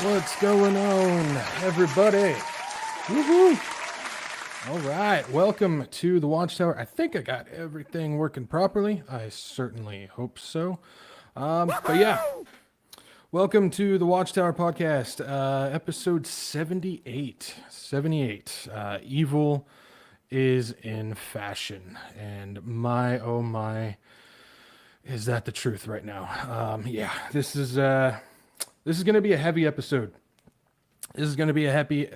What's going on, everybody? Woohoo! All right, welcome to the Watchtower. I think I got everything working properly. I certainly hope so. But yeah, welcome to the Watchtower podcast, episode 78. 78. Evil is in fashion, and my oh my, is that the truth right now? Yeah, this is going to be a heavy episode. This is going to be a heavy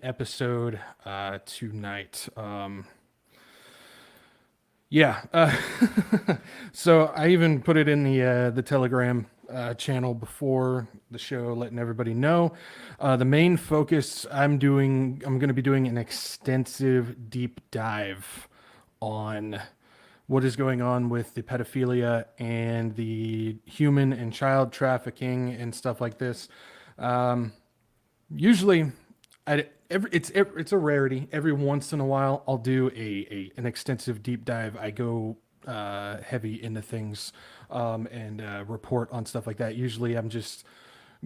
episode tonight. Yeah. So I even put it in the Telegram channel before the show, letting everybody know. The main focus I'm going to be doing an extensive deep dive on what is going on with the pedophilia and the human and child trafficking and stuff like this. Usually, it's a rarity. Every once in a while, I'll do an extensive deep dive. I go heavy into things and report on stuff like that. Usually, I'm just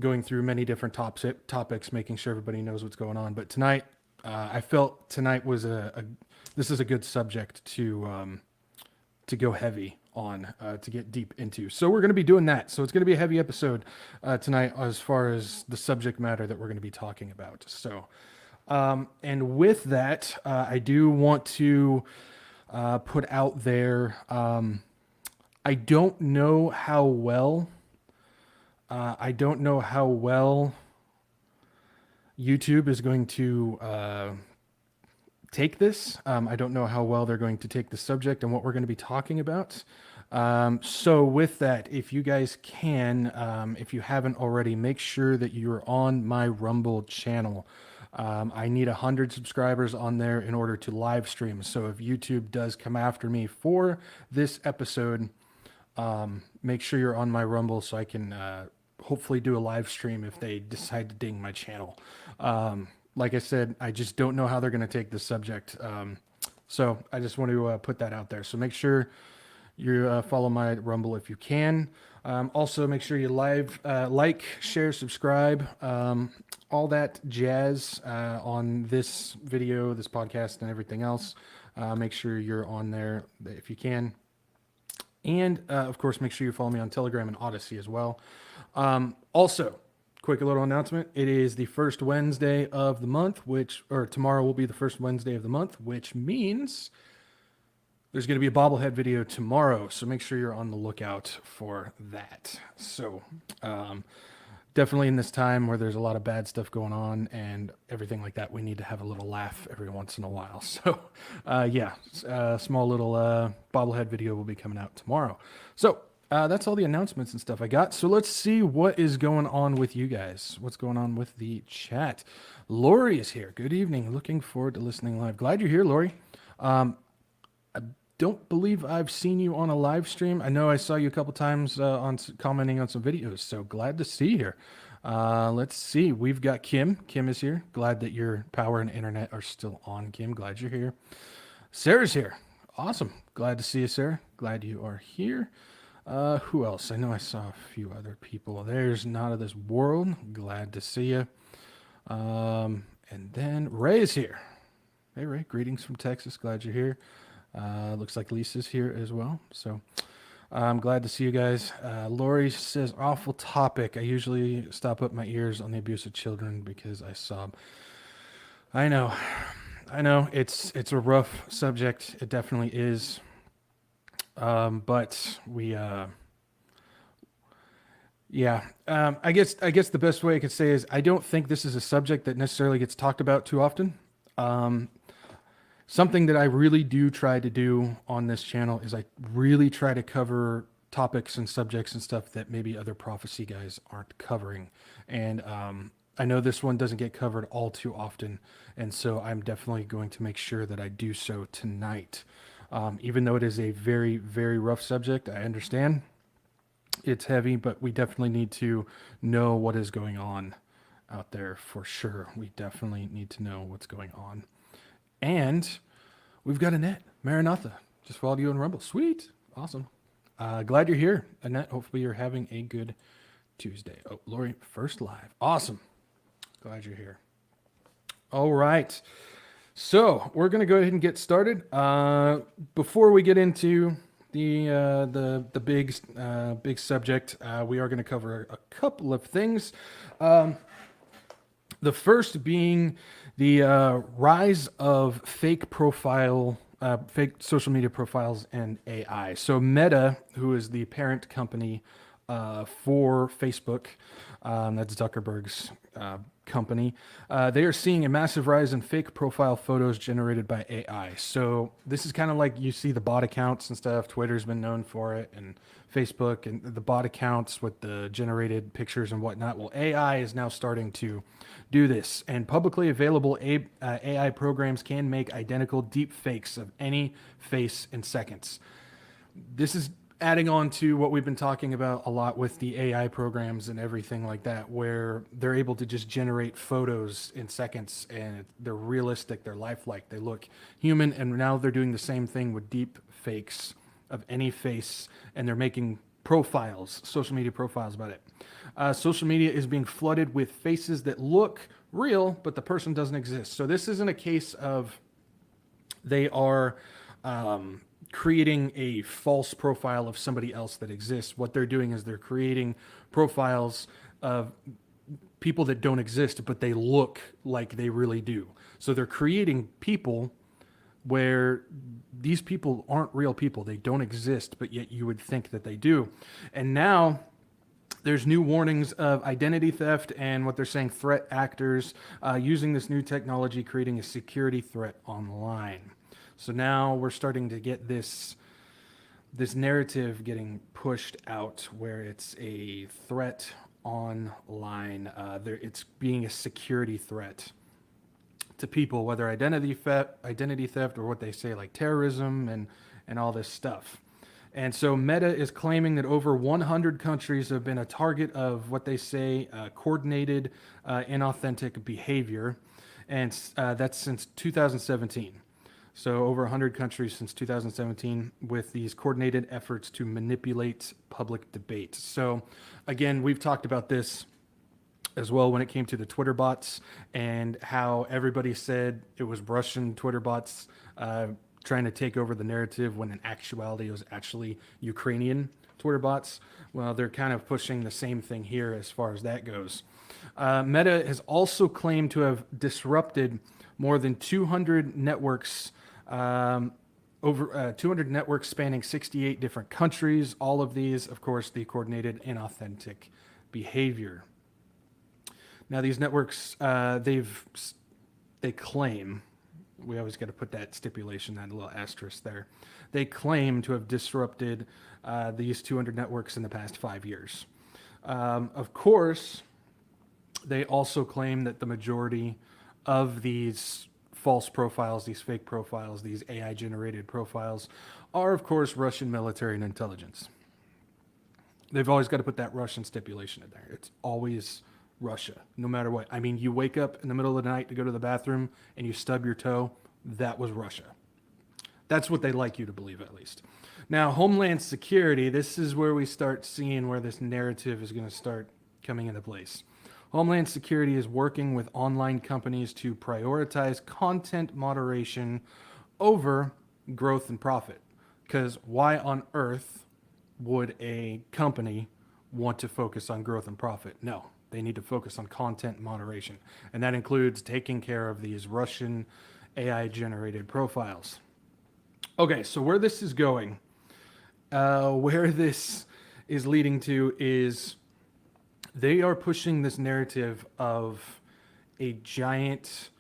going through many different topics, making sure everybody knows what's going on. But tonight, I felt tonight was this is a good subject to go heavy on, to get deep into. So we're going to be doing that. So it's going to be a heavy episode tonight as far as the subject matter that we're going to be talking about. So, and with that, I do want to put out there, I don't know how well, YouTube is going to take this. I don't know how well they're going to take the subject and what we're going to be talking about. So with that, if you guys can, if you haven't already, make sure that you're on my Rumble channel. I need 100 subscribers on there in order to live stream. So if YouTube does come after me for this episode, make sure you're on my Rumble so I can hopefully do a live stream if they decide to ding my channel. Like I said, I just don't know how they're going to take this subject. So I just want to put that out there. So make sure you follow my Rumble if you can. Also, make sure you like, share, subscribe, all that jazz on this video, this podcast, and everything else. Make sure you're on there if you can. And, of course, make sure you follow me on Telegram and Odyssey as well. Also, quick little announcement. It is the first Wednesday of the month, tomorrow will be the first Wednesday of the month, which means there's going to be a bobblehead video tomorrow. So make sure you're on the lookout for that. So, definitely in this time where there's a lot of bad stuff going on and everything like that, we need to have a little laugh every once in a while. So, yeah, small little bobblehead video will be coming out tomorrow. So, that's all the announcements and stuff I got. So let's see what is going on with you guys. What's going on with the chat? Lori is here. Good evening. Looking forward to listening live. Glad you're here, Lori. I don't believe I've seen you on a live stream. I know I saw you a couple times on commenting on some videos. So glad to see you here. Let's see. We've got Kim. Kim is here. Glad that your power and internet are still on, Kim. Glad you're here. Sarah's here. Awesome. Glad to see you, Sarah. Glad you are here. Who else? I know I saw a few other people. There's Not of This World. Glad to see you. And then Ray is here. Hey, Ray. Greetings from Texas. Glad you're here. Looks like Lisa's here as well. So I'm glad to see you guys. Lori says, awful topic. I usually stop up my ears on the abuse of children because I sob. I know. It's a rough subject. It definitely is. But we, yeah, I guess the best way I could say is I don't think this is a subject that necessarily gets talked about too often. Something that I really do try to do on this channel is I really try to cover topics and subjects and stuff that maybe other prophecy guys aren't covering. And, I know this one doesn't get covered all too often. And so I'm definitely going to make sure that I do so tonight. Even though it is a very, very rough subject, I understand it's heavy, but we definitely need to know what is going on out there for sure. We definitely need to know what's going on. And we've got Annette, Maranatha, just followed you on Rumble. Sweet. Awesome. Glad you're here, Annette. Hopefully you're having a good Tuesday. Oh, Lori, first live. Awesome. Glad you're here. All right. So we're going to go ahead and get started. Before we get into the big subject, we are going to cover a couple of things. The first being the rise of fake social media profiles and AI. So Meta, who is the parent company for Facebook, that's Zuckerberg's company, they are seeing a massive rise in fake profile photos generated by AI. So this is kind of like you see the bot accounts and stuff. Twitter's been known for it, and Facebook, and the bot accounts with the generated pictures and whatnot. Well, AI is now starting to do this, and publicly available AI programs can make identical deep fakes of any face in seconds. This is adding on to what we've been talking about a lot with the AI programs and everything like that, where they're able to just generate photos in seconds, and they're realistic, they're lifelike, they look human. And now they're doing the same thing with deep fakes of any face, and they're making profiles, social media profiles about it. Social media is being flooded with faces that look real, but the person doesn't exist. So this isn't a case of they are creating a false profile of somebody else that exists. What they're doing is they're creating profiles of people that don't exist, but they look like they really do. So they're creating people where these people aren't real people. They don't exist, but yet you would think that they do. And now there's new warnings of identity theft and what they're saying threat actors using this new technology, creating a security threat online. So now we're starting to get this narrative getting pushed out where it's a threat online. It's being a security threat to people, whether identity theft, or what they say like terrorism and all this stuff. And so Meta is claiming that over 100 countries have been a target of what they say coordinated inauthentic behavior, and that's since 2017. So over 100 countries since 2017 with these coordinated efforts to manipulate public debate. So again, we've talked about this as well when it came to the Twitter bots, and how everybody said it was Russian Twitter bots trying to take over the narrative, when in actuality it was actually Ukrainian Twitter bots. Well, they're kind of pushing the same thing here as far as that goes. Meta has also claimed to have disrupted more than 200 networks, over 200 networks spanning 68 different countries. All of these, of course, the coordinated inauthentic behavior. Now, these networks, they claim, we always got to put that stipulation, that little asterisk there. They claim to have disrupted these 200 networks in the past 5 years. Of course, they also claim that the majority of these false profiles, these fake profiles, these AI-generated profiles are, of course, Russian military and intelligence. They've always got to put that Russian stipulation in there. It's always Russia, no matter what. I mean, you wake up in the middle of the night to go to the bathroom and you stub your toe, that was Russia. That's what they like you to believe, at least. Now, Homeland Security, this is where we start seeing where this narrative is going to start coming into place. Homeland Security is working with online companies to prioritize content moderation over growth and profit. Because why on earth would a company want to focus on growth and profit? No, they need to focus on content moderation. And that includes taking care of these Russian AI-generated profiles. Okay, so where this is going, where this is leading to is they are pushing this narrative of a giant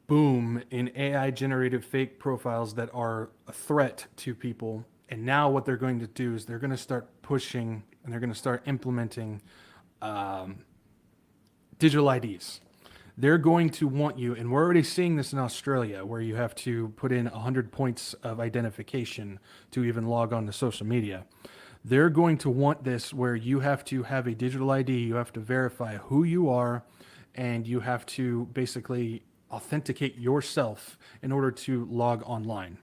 boom in AI-generated fake profiles that are a threat to people. And now what they're going to do is they're going to start pushing, and they're going to start implementing digital IDs. They're going to want you, and we're already seeing this in Australia, where you have to put in 100 points of identification to even log on to social media. They're going to want this where you have to have a digital ID, you have to verify who you are, and you have to basically authenticate yourself in order to log online.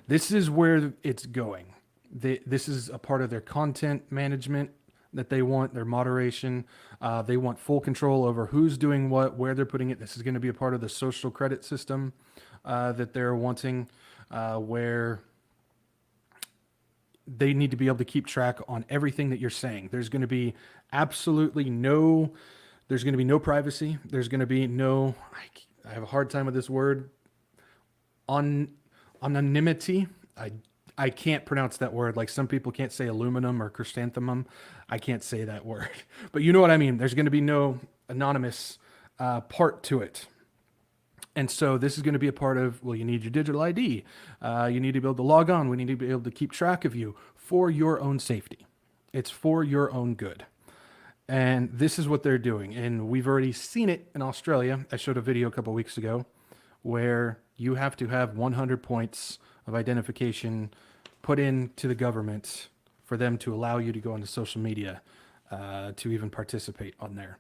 This is where it's going. This is a part of their content management that they want, their moderation. They want full control over who's doing what, where they're putting it. This is going to be a part of the social credit system that they're wanting, where they need to be able to keep track on everything that you're saying. There's going to be absolutely no, there's going to be no privacy. There's going to be no, I have a hard time with this word, anonymity. I can't pronounce that word. Like some people can't say aluminum or chrysanthemum. I can't say that word, but you know what I mean. There's going to be no anonymous part to it. And so this is going to be a part of, well, you need your digital ID. You need to be able to log on. We need to be able to keep track of you for your own safety. It's for your own good. And this is what they're doing. And we've already seen it in Australia. I showed a video a couple weeks ago where you have to have 100 points of identification put into the government for them to allow you to go into social media to even participate on there.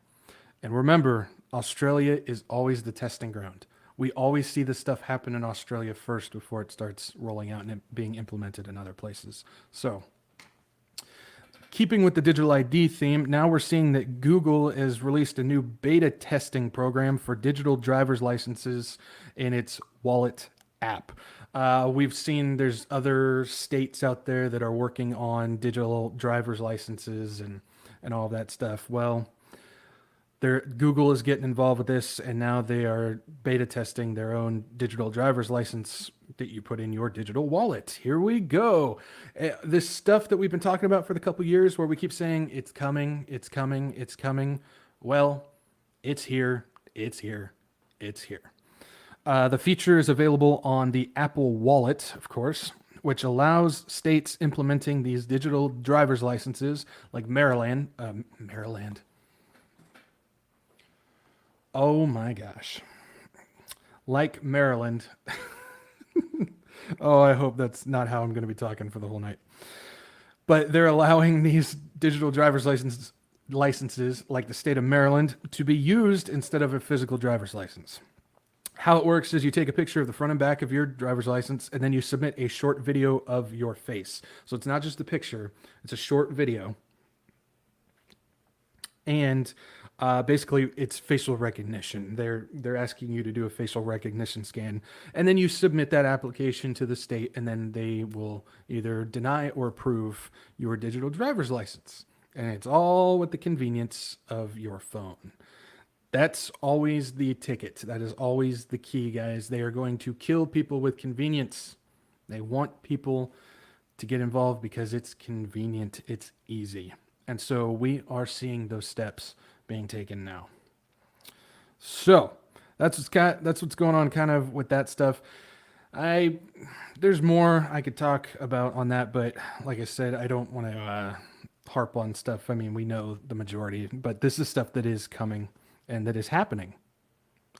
And remember, Australia is always the testing ground. We always see this stuff happen in Australia first before it starts rolling out and being implemented in other places. So, keeping with the digital ID theme, now we're seeing that Google has released a new beta testing program for digital driver's licenses in its wallet app. We've seen there's other states out there that are working on digital driver's licenses and all that stuff. Well, Google is getting involved with this, and now they are beta testing their own digital driver's license that you put in your digital wallet. Here we go. This stuff that we've been talking about for the couple years where we keep saying it's coming, it's coming, it's coming. Well, it's here, it's here, it's here. The feature is available on the Apple Wallet, of course, which allows states implementing these digital driver's licenses like Maryland. Oh my gosh. Like Maryland. Oh, I hope that's not how I'm going to be talking for the whole night. But they're allowing these digital driver's licenses, like the state of Maryland, to be used instead of a physical driver's license. How it works is you take a picture of the front and back of your driver's license, and then you submit a short video of your face. So it's not just a picture, it's a short video. And basically, it's facial recognition. They're asking you to do a facial recognition scan, and then you submit that application to the state, and then they will either deny or approve your digital driver's license. And it's all with the convenience of your phone. That's always the ticket. That is always the key, guys. They are going to kill people with convenience. They want people to get involved because it's convenient, it's easy. And so we are seeing those steps being taken now. So that's what's going on kind of with that stuff. There's more I could talk about on that, but like I said, I don't want to harp on stuff. I mean, we know the majority, but this is stuff that is coming and that is happening.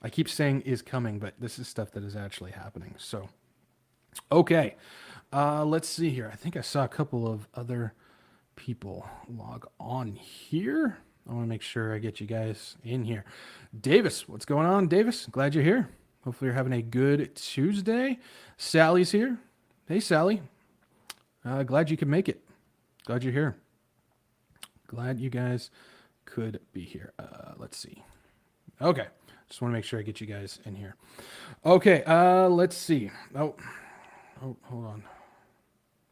I keep saying is coming, but this is stuff that is actually happening. So, okay, let's see here. I think I saw a couple of other people log on here. I want to make sure I get you guys in here. Davis, what's going on, Davis? Glad you're here. Hopefully you're having a good Tuesday. Sally's here. Hey, Sally. Glad you could make it. Glad you're here. Glad you guys could be here. Let's see. Okay. Just want to make sure I get you guys in here. Okay. Let's see. Oh, hold on.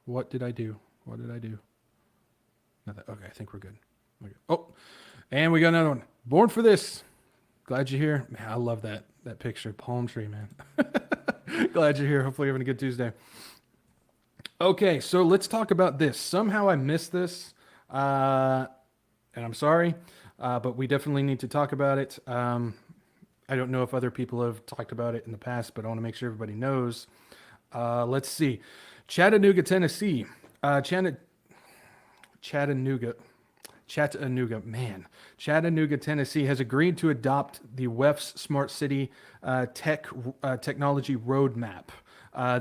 What did I do? Nothing. Okay. I think we're good. Oh, and we got another one. Born for this. Glad you're here. Man, I love that picture. Palm tree, man. Glad you're here. Hopefully you're having a good Tuesday. Okay, so let's talk about this. Somehow I missed this, and I'm sorry, but we definitely need to talk about it. I don't know if other people have talked about it in the past, but I want to make sure everybody knows. Let's see. Chattanooga, Tennessee. Chattanooga, Tennessee has agreed to adopt the WEF's Smart City technology roadmap.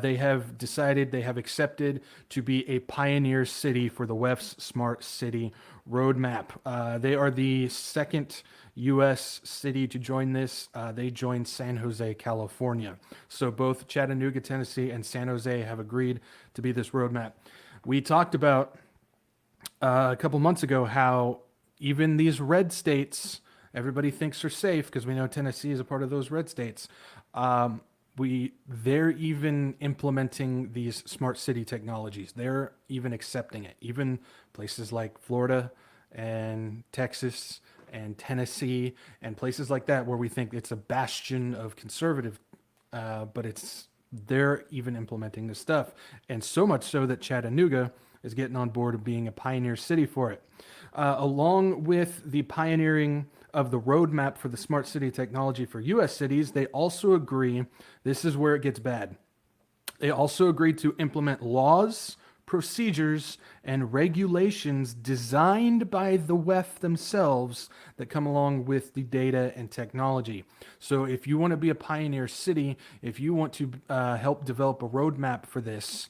They have accepted to be a pioneer city for the WEF's Smart City roadmap. They are the second U.S. city to join this. They joined San Jose, California. So both Chattanooga, Tennessee and San Jose have agreed to be this roadmap. We talked about a couple months ago how even these red states, everybody thinks are safe because we know Tennessee is a part of those red states. Um, they're even implementing these smart city technologies. They're even accepting it. Even places like Florida and Texas and Tennessee and places like that where we think it's a bastion of conservative, but they're even implementing this stuff, and so much so that Chattanooga is getting on board of being a pioneer city for it. Along with the pioneering of the roadmap for the smart city technology for U.S. cities, they also agree, this is where it gets bad. They also agreed to implement laws, procedures, and regulations designed by the WEF themselves that come along with the data and technology. So, if you want to be a pioneer city, if you want to help develop a roadmap for this,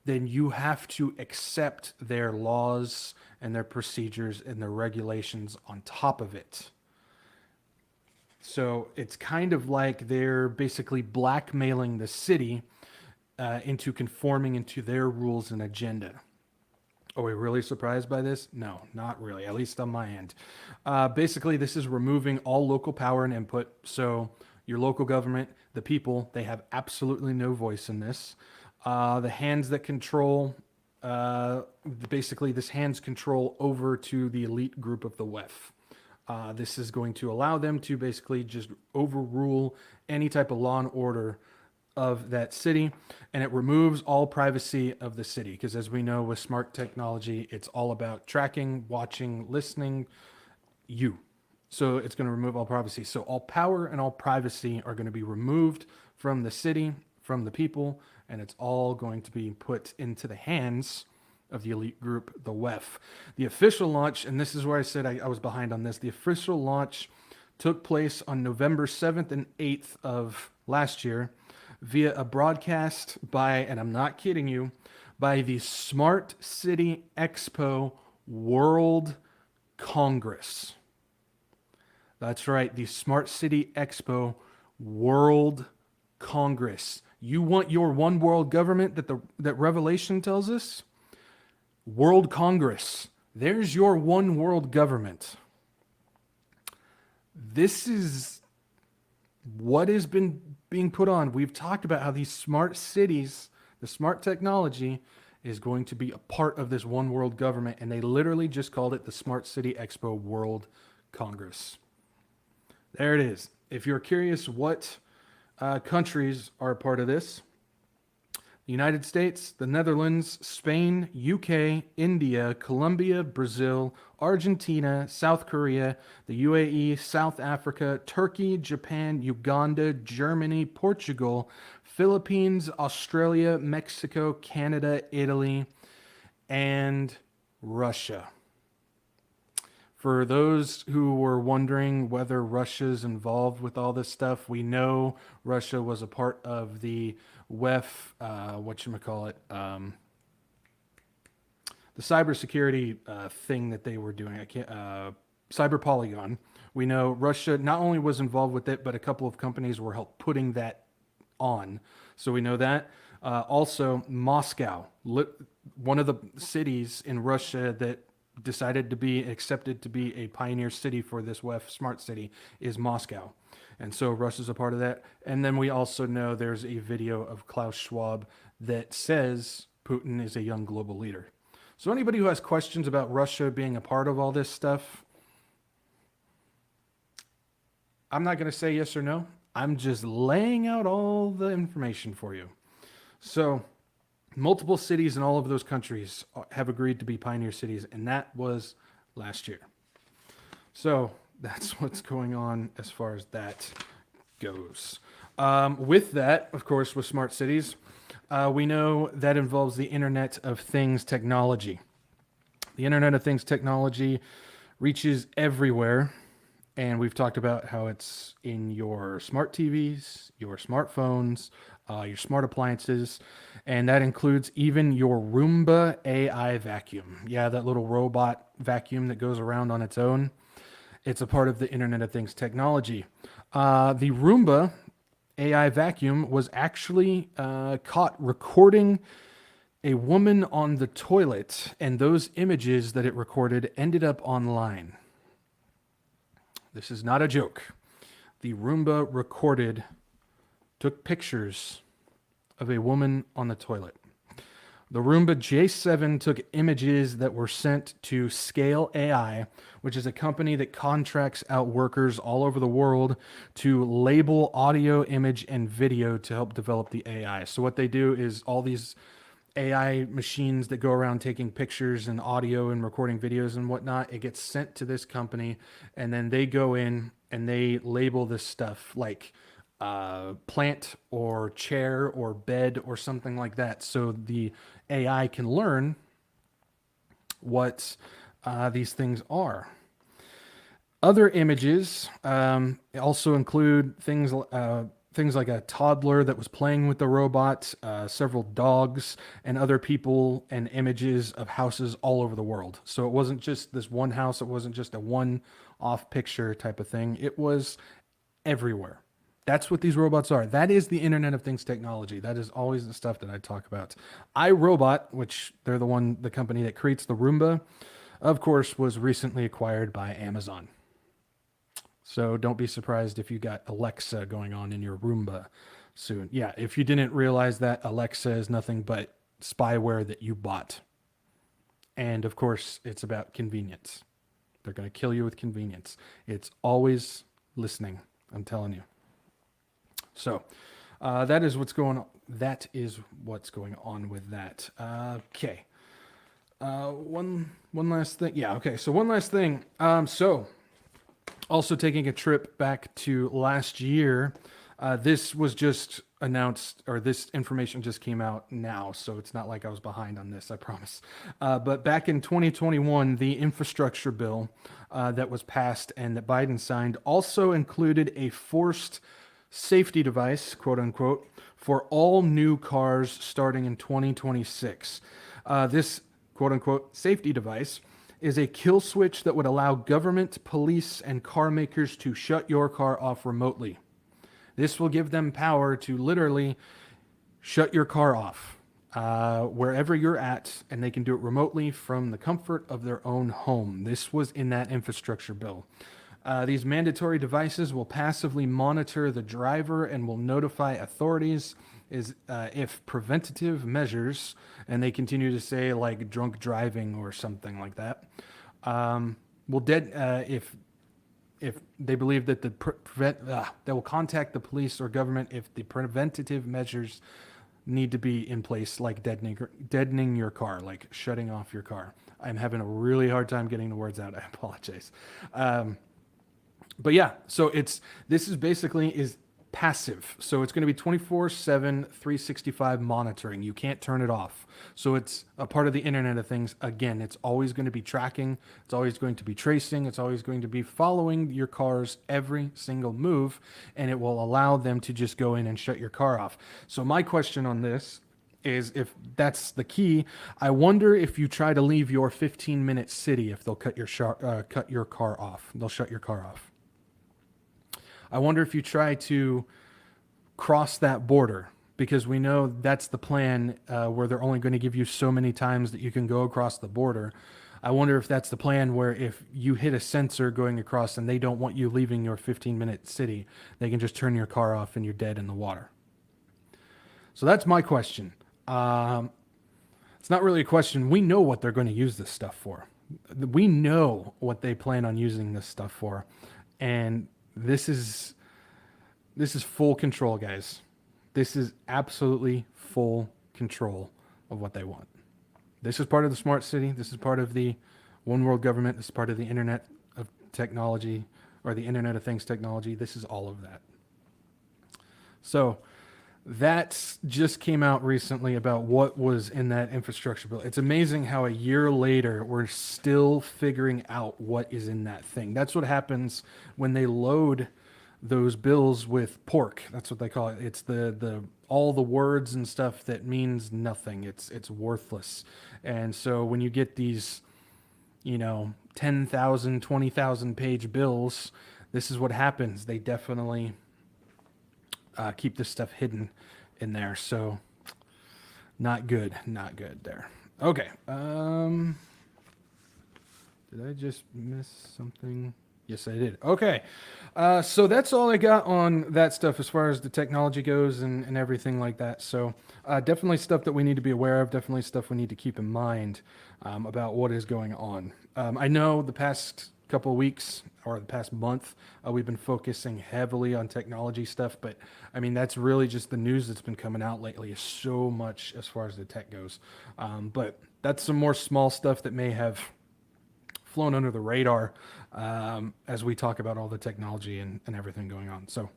then you have to accept their laws and their procedures and their regulations on top of it. So it's kind of like they're basically blackmailing the city into conforming into their rules and agenda. Are we really surprised by this? No, not really, at least on my end. Basically, this is removing all local power and input. So your local government, the people, they have absolutely no voice in this. The hands that control, basically, this hands control over to the elite group of the WEF. This is going to allow them to basically just overrule any type of law and order of that city, and it removes all privacy of the city because, as we know, with smart technology, it's all about tracking, watching, listening you. So it's going to remove all privacy. So all power and all privacy are going to be removed from the city, from the people, and it's all going to be put into the hands of the elite group, the WEF. The official launch, and this is where I said I was behind on this, the official launch took place on November 7th and 8th of last year via a broadcast by, and I'm not kidding you, by the Smart City Expo World Congress. That's right, the Smart City Expo World Congress. You want your one world government that Revelation tells us? World Congress. There's your one world government. This is what has been being put on. We've talked about how these smart cities, the smart technology, is going to be a part of this one world government, and they literally just called it the Smart City Expo World Congress. There it is. If you're curious what countries are a part of this, the United States, the Netherlands, Spain, UK, India, Colombia, Brazil, Argentina, South Korea, the UAE, South Africa, Turkey, Japan, Uganda, Germany, Portugal, Philippines, Australia, Mexico, Canada, Italy, and Russia. For those who were wondering whether Russia's involved with all this stuff, we know Russia was a part of the WEF, the cybersecurity thing that they were doing. Cyber Polygon. We know Russia not only was involved with it, but a couple of companies were helped putting that on. So we know that. Also, Moscow, one of the cities in Russia that decided to be accepted to be a pioneer city for this WEF smart city is Moscow. And so Russia's a part of that. And then we also know there's a video of Klaus Schwab that says Putin is a young global leader. So anybody who has questions about Russia being a part of all this stuff, I'm not going to say yes or no. I'm just laying out all the information for you. So multiple cities in all of those countries have agreed to be pioneer cities, and that was last year. So that's what's going on as far as that goes. With that, of course, with smart cities, we know that involves the Internet of Things technology. The Internet of Things technology reaches everywhere, and we've talked about how it's in your smart TVs, your smartphones, your smart appliances, and that includes even your Roomba AI vacuum. Yeah, that little robot vacuum that goes around on its own. It's a part of the Internet of Things technology. The Roomba AI vacuum was actually caught recording A woman on the toilet, and those images that it recorded ended up online. This is not a joke. The Roomba took pictures of a woman on the toilet. The Roomba J7 took images that were sent to Scale AI, which is a company that contracts out workers all over the world to label audio, image, and video to help develop the AI. So what they do is all these AI machines that go around taking pictures and audio and recording videos and whatnot, it gets sent to this company, and then they go in and they label this stuff like plant or chair or bed or something like that, so the AI can learn what these things are. Other images also include things like a toddler that was playing with the robot, several dogs, and other people, and images of houses all over the world. So it wasn't just this one house. It wasn't just a one-off picture type of thing. It was everywhere. That's what these robots are. That is the Internet of Things technology. That is always the stuff that I talk about. iRobot, which they're the company that creates the Roomba, of course, was recently acquired by Amazon. So don't be surprised if you got Alexa going on in your Roomba soon. Yeah, if you didn't realize that, Alexa is nothing but spyware that you bought. And of course, it's about convenience. They're going to kill you with convenience. It's always listening, I'm telling you. So that is what's going on. That is what's going on with that. Okay. One last thing. Yeah. Okay. So one last thing. So also taking a trip back to last year. This was just announced, or this information just came out now, so it's not like I was behind on this, I promise. But back in 2021, the infrastructure bill that was passed and that Biden signed also included a forced safety device, quote unquote, for all new cars starting in 2026. This quote unquote safety device is a kill switch that would allow government, police, and car makers to shut your car off remotely. This will give them power to literally shut your car off wherever you're at, and they can do it remotely from the comfort of their own home. This was in that infrastructure bill. These mandatory devices will passively monitor the driver and will notify authorities if preventative measures, and they continue to say like drunk driving or something like that, if they believe that they will contact the police or government if the preventative measures need to be in place, like deadening your car, like shutting off your car. I'm having a really hard time getting the words out. I apologize. But yeah, so this is basically passive. So it's going to be 24/7, 365 monitoring. You can't turn it off. So it's a part of the Internet of Things. Again, it's always going to be tracking. It's always going to be tracing. It's always going to be following your car's every single move, and it will allow them to just go in and shut your car off. So my question on this is, if that's the key, I wonder if you try to leave your 15-minute city, if they'll cut your car off. They'll shut your car off. I wonder if you try to cross that border, because we know that's the plan, where they're only going to give you so many times that you can go across the border. I wonder if that's the plan where if you hit a sensor going across and they don't want you leaving your 15-minute city, they can just turn your car off and you're dead in the water. So that's my question. It's not really a question. We know what they're going to use this stuff for. We know what they plan on using this stuff for. And this is full control, guys. This is absolutely full control of what they want. This is part of the smart city. This is part of the one world government. This is part of the Internet of Technology, or the Internet of Things technology. This is all of that. So that just came out recently about what was in that infrastructure bill. It's amazing how a year later we're still figuring out what is in that thing. That's what happens when they load those bills with pork. That's what they call it. It's the all the words and stuff that means nothing. It's worthless. And so when you get these, 10,000, 20,000 page bills, this is what happens. They definitely keep this stuff hidden in there. So Not good. Not good there. Okay. Did I just miss something? Yes, I did. Okay. So that's all I got on that stuff as far as the technology goes and everything like that. So definitely stuff that we need to be aware of. Definitely stuff we need to keep in mind about what is going on. I know the past couple of weeks or the past month, we've been focusing heavily on technology stuff, but I mean, that's really just the news that's been coming out lately is so much as far as the tech goes. But that's some more small stuff that may have flown under the radar as we talk about all the technology and everything going on. So,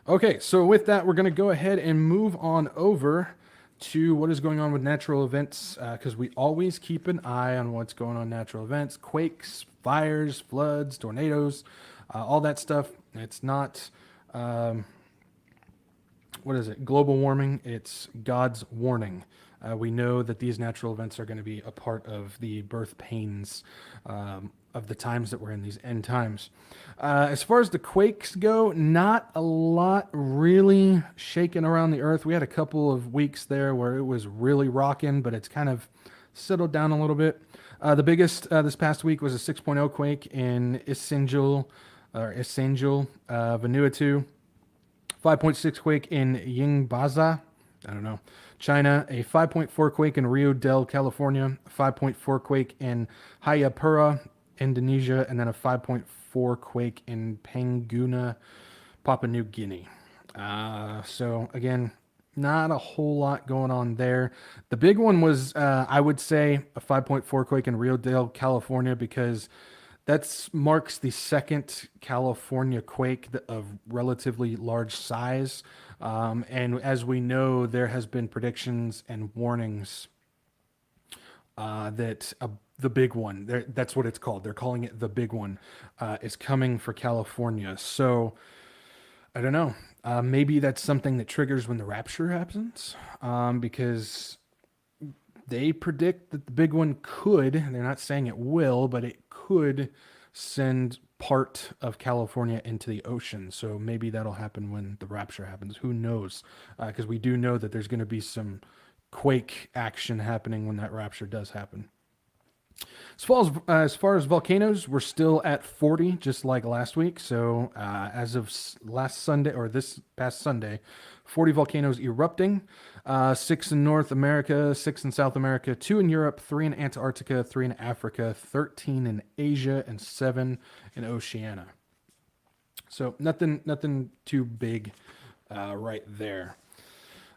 okay, so with that, we're going to go ahead and move on over to what is going on with natural events because we always keep an eye on what's going on natural events, quakes, fires, floods, tornadoes, all that stuff. It's not what is it? Global warming. It's God's warning. We know that these natural events are going to be a part of the birth pains of the times that we're in, these end times. As far as the quakes go, not a lot really shaking around the earth. We had a couple of weeks there where it was really rocking, but it's kind of settled down a little bit. The biggest this past week was a 6.0 quake in Isangel, Vanuatu. 5.6 quake in Yingbaza, I don't know, China. A 5.4 quake in Rio del California. 5.4 quake in Hayapura, Indonesia, and then a 5.4 quake in Panguna, Papua New Guinea. So again, not a whole lot going on there. The big one was, I would say, a 5.4 quake in Rio del California because that marks the second California quake of relatively large size. And as we know, there has been predictions and warnings that the big one, that's what it's called. They're calling it the big one, is coming for California. So I don't know. Maybe that's something that triggers when the rapture happens, because they predict that the big one could, they're not saying it will, but it could send part of California into the ocean. So maybe that'll happen when the rapture happens. Who knows? Because we do know that there's going to be some quake action happening when that rapture does happen. As far as volcanoes, we're still at 40, just like last week. So as of last Sunday or this past Sunday, 40 volcanoes erupting. 6 in North America, 6 in South America, 2 in Europe, 3 in Antarctica, 3 in Africa, 13 in Asia, and 7 in Oceania. So nothing too big right there.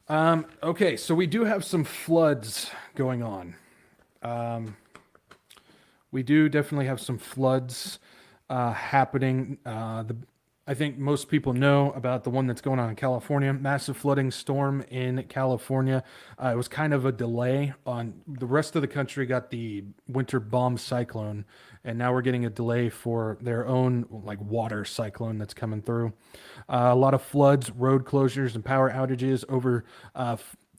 Okay, so we do have some floods going on. We do definitely have some floods happening. I think most people know about the one that's going on in California. Massive flooding storm in California. It was kind of a delay on the rest of the country got the winter bomb cyclone, and now we're getting a delay for their own like water cyclone that's coming through. A lot of floods, road closures, and power outages over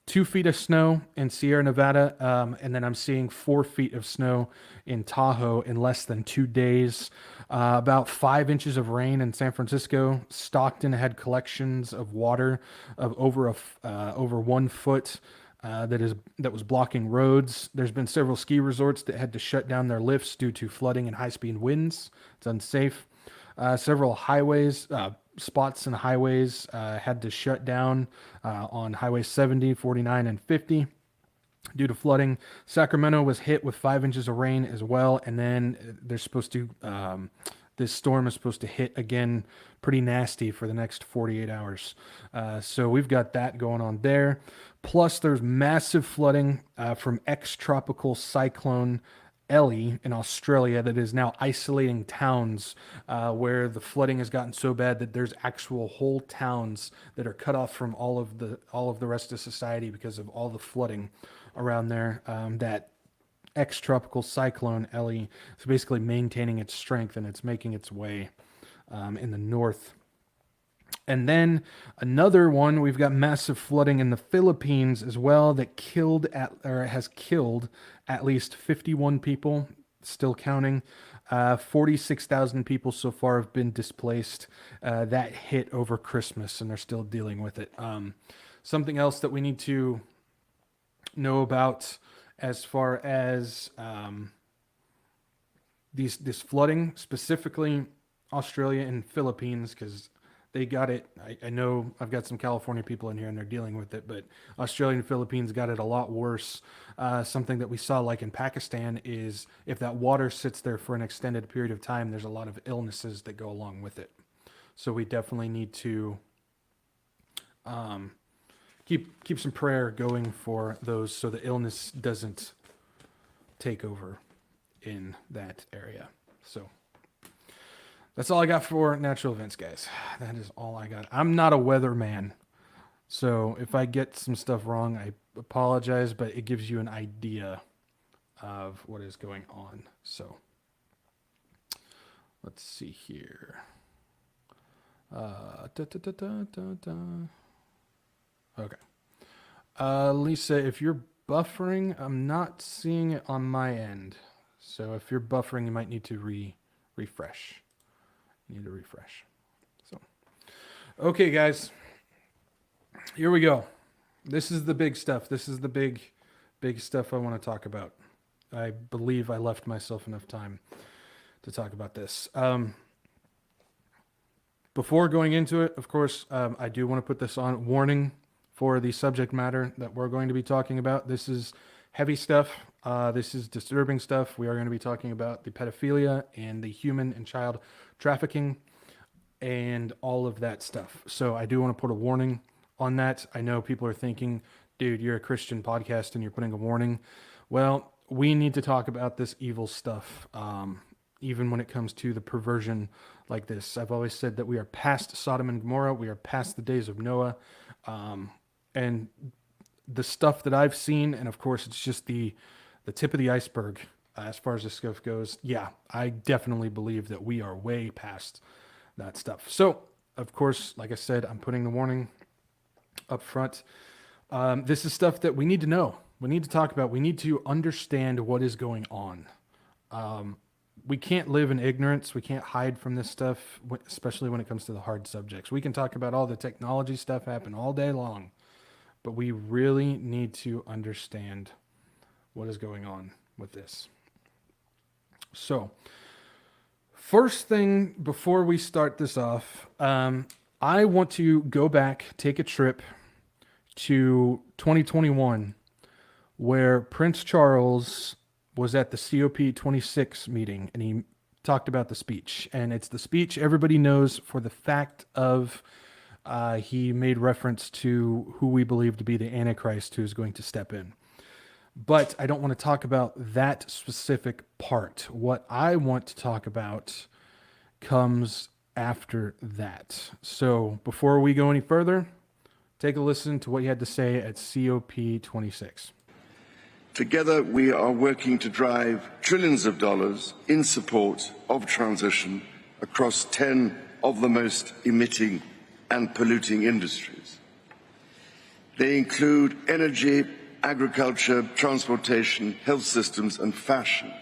2 feet of snow in Sierra Nevada, and then I'm seeing 4 feet of snow in Tahoe in less than 2 days. About 5 inches of rain in San Francisco. Stockton had collections of water of over 1 foot that was blocking roads. There's been several ski resorts that had to shut down their lifts due to flooding and high-speed winds. It's unsafe. Several highways, spots and highways had to shut down on Highway 70, 49, and 50 due to flooding. Sacramento was hit with 5 inches of rain as well, and then they're supposed to. This storm is supposed to hit again pretty nasty for the next 48 hours. So we've got that going on there. Plus, there's massive flooding from ex-tropical cyclone Ellie in Australia that is now isolating towns where the flooding has gotten so bad that there's actual whole towns that are cut off from all of the rest of society because of all the flooding around there. That ex-tropical cyclone Ellie is basically maintaining its strength and it's making its way in the north. And then another one, we've got massive flooding in the Philippines as well that has killed at least 51 people, still counting. 46,000 people so far have been displaced. That hit over Christmas, and they're still dealing with it. Something else that we need to know about as far as this flooding, specifically Australia and Philippines, because they got it. I know I've got some California people in here and they're dealing with it, but Australia and Philippines got it a lot worse. Something that we saw like in Pakistan is if that water sits there for an extended period of time, there's a lot of illnesses that go along with it. So we definitely need to keep some prayer going for those so the illness doesn't take over in that area. So that's all I got for natural events, guys. That is all I got. I'm not a weatherman, so if I get some stuff wrong, I apologize, but it gives you an idea of what is going on. So let's see here. Okay. Lisa, if you're buffering, I'm not seeing it on my end. So if you're buffering, you might need to refresh. Need to refresh. So, okay, guys, here we go. This is the big stuff. This is the big stuff I want to talk about. I believe I left myself enough time to talk about this. Before going into it, of course, I do want to put this on warning for the subject matter that we're going to be talking about. This is heavy stuff. This is disturbing stuff. We are going to be talking about the pedophilia and the human and child trafficking and all of that stuff. So I do want to put a warning on that. I know people are thinking, dude, you're a Christian podcast and you're putting a warning. Well, we need to talk about this evil stuff, even when it comes to the perversion like this. I've always said that we are past Sodom and Gomorrah. We are past the days of Noah. And the stuff that I've seen, and of course, it's just the tip of the iceberg as far as this stuff goes. Yeah, I definitely believe that we are way past that stuff. So, of course, like I said, I'm putting the warning up front. This is stuff that we need to know. We need to talk about. We need to understand what is going on. We can't live in ignorance. We can't hide from this stuff, especially when it comes to the hard subjects. We can talk about all the technology stuff happen all day long, but we really need to understand what is going on with this. So, first thing before we start this off, I want to go back, take a trip to 2021, where Prince Charles was at the COP26 meeting, and he talked about the speech. And it's the speech everybody knows for the fact of he made reference to who we believe to be the Antichrist who's going to step in. But I don't want to talk about that specific part. What I want to talk about comes after that. So before we go any further, take a listen to what he had to say at COP26. Together, we are working to drive trillions of dollars in support of transition across 10 of the most emitting and polluting industries. They include energy, agriculture, transportation, health systems, and fashion.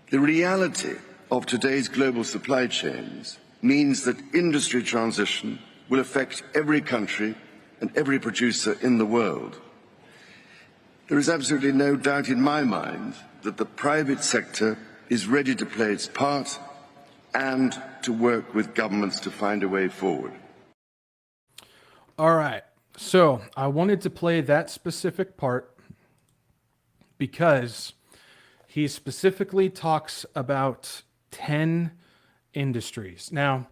The reality of today's global supply chains means that industry transition will affect every country and every producer in the world. There is absolutely no doubt in my mind that the private sector is ready to play its part and to work with governments to find a way forward. All right. So I wanted to play that specific part because he specifically talks about 10 industries. Now,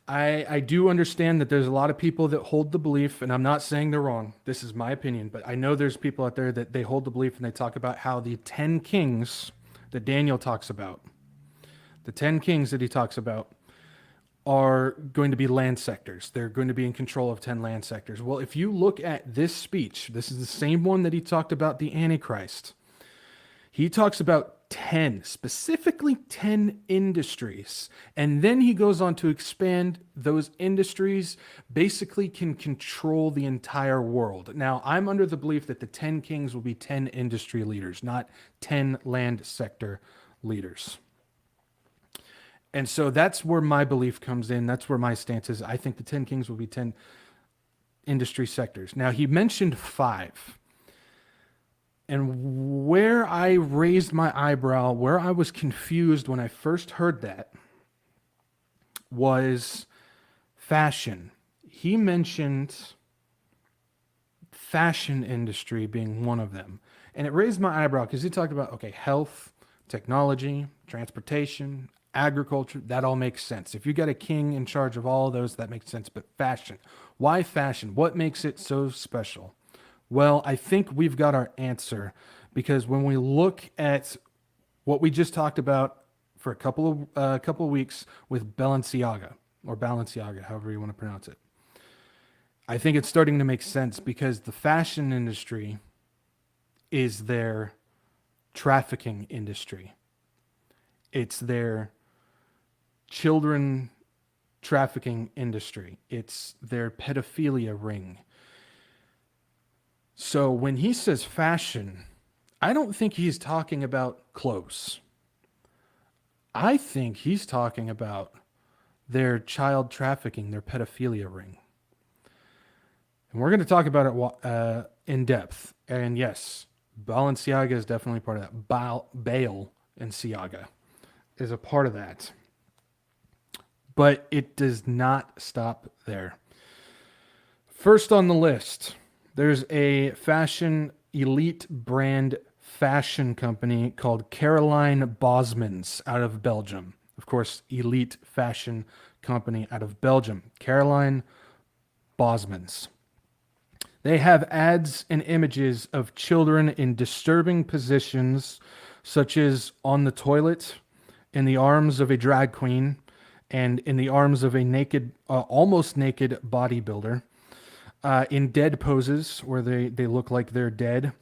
I do understand that there's a lot of people that hold the belief, and I'm not saying they're wrong. This is my opinion, but I know there's people out there that they hold the belief and they talk about how the 10 kings that Daniel talks about, the 10 kings that he talks about, are going to be land sectors. They're going to be in control of 10 land sectors. Well, if you look at this speech, this is the same one that he talked about the Antichrist. He talks about 10, specifically 10 industries. And then he goes on to expand those industries basically can control the entire world. Now, I'm under the belief that the 10 kings will be 10 industry leaders, not 10 land sector leaders. And so that's where my belief comes in. That's where my stance is. I think the 10 kings will be 10 industry sectors. Now, he mentioned 5. And where I raised my eyebrow, where I was confused when I first heard that, was fashion. He mentioned fashion industry being one of them. And it raised my eyebrow because he talked about, okay, health, technology, transportation, agriculture, that all makes sense. If you got a king in charge of all of those, that makes sense. But fashion, why fashion? What makes it so special? Well, I think we've got our answer because when we look at what we just talked about for a couple of weeks with Balenciaga, however you want to pronounce it, I think it's starting to make sense because the fashion industry is their trafficking industry. It's their children trafficking industry. It's their pedophilia ring. So when he says fashion, I don't think he's talking about clothes. I think he's talking about their child trafficking, their pedophilia ring. And we're going to talk about it in depth. And yes, Balenciaga is definitely part of that. Bale and Siaga is a part of that. But it does not stop there. First on the list, there's a fashion elite brand fashion company called Caroline Bosmans out of Belgium. Of course, elite fashion company out of Belgium. Caroline Bosmans. They have ads and images of children in disturbing positions, such as on the toilet, in the arms of a drag queen, and in the arms of a naked, almost naked bodybuilder, in dead poses where they look like they're dead.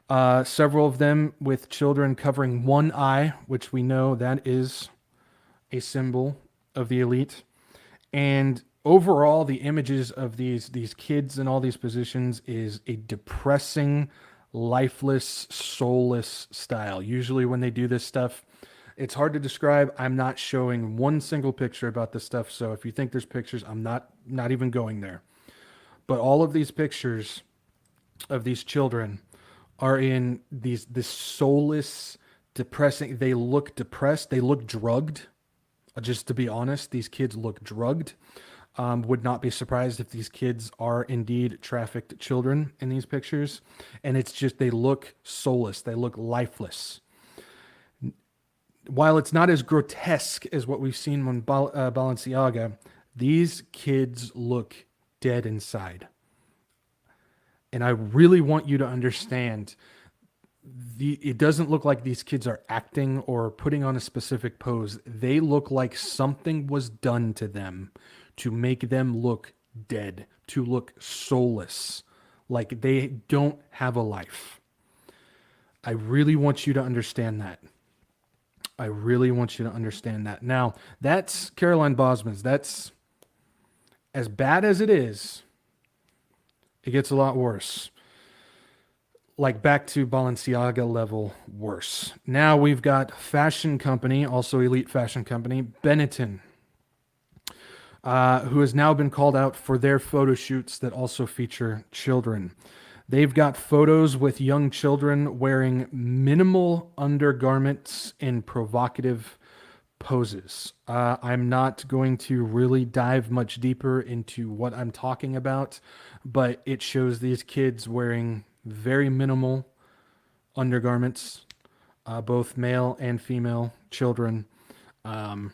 Several of them with children covering one eye, which we know that is a symbol of the elite. And overall, the images of these kids in all these positions is a depressing, lifeless, soulless style. Usually when they do this stuff, it's hard to describe. I'm not showing one single picture about this stuff. So if you think there's pictures, I'm not even going there. But all of these pictures of these children are in this soulless, depressing. They look depressed. They look drugged. Just to be honest, these kids look drugged. Would not be surprised if these kids are indeed trafficked children in these pictures. And it's just, they look soulless. They look lifeless. While it's not as grotesque as what we've seen on Balenciaga, these kids look dead inside. And I really want you to understand, it doesn't look like these kids are acting or putting on a specific pose. They look like something was done to them to make them look dead, to look soulless, like they don't have a life. I really want you to understand that. I really want you to understand that. Now, that's Caroline Bosmans. That's as bad as it is. It gets a lot worse. Like back to Balenciaga level worse. Now we've got fashion company, also elite fashion company, Benetton, who has now been called out for their photo shoots that also feature children. They've got photos with young children wearing minimal undergarments in provocative poses. I'm not going to really dive much deeper into what I'm talking about, but it shows these kids wearing very minimal undergarments, both male and female children, and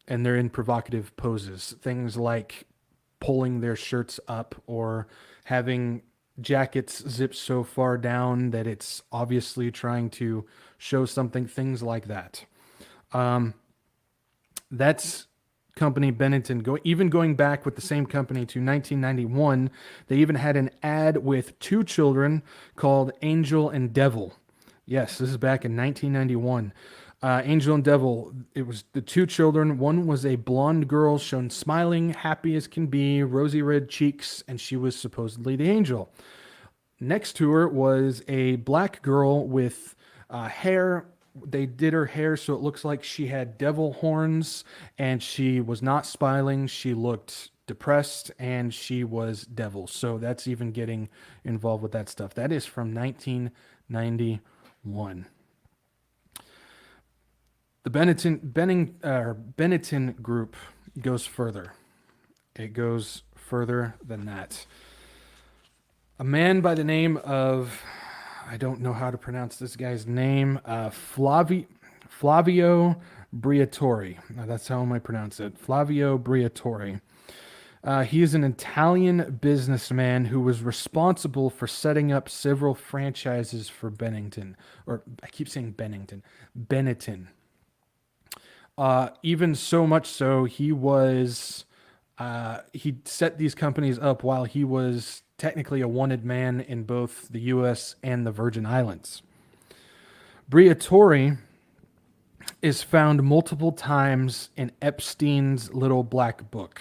they're in provocative poses. Things like pulling their shirts up or having jackets zipped so far down that it's obviously trying to show something, things like that. That's company Benetton. Even going back with the same company to 1991, they even had an ad with two children called Angel and Devil. Yes, this is back in 1991. Angel and Devil, it was the two children. One was a blonde girl shown smiling, happy as can be, rosy red cheeks, and she was supposedly the angel. Next to her was a black girl with hair. They did her hair so it looks like she had devil horns, and she was not smiling. She looked depressed, and she was devil. So that's even getting involved with that stuff. That is from 1991. The Benetton group goes further. It goes further than that. A man by the name of, I don't know how to pronounce this guy's name, Flavio Briatore. That's how I pronounce it. Flavio Briatore. He is an Italian businessman who was responsible for setting up several franchises for Bennington. Or I keep saying Bennington. Benetton. Even so much so, he set these companies up while he was technically a wanted man in both the U.S. and the Virgin Islands. Briatore is found multiple times in Epstein's Little Black Book.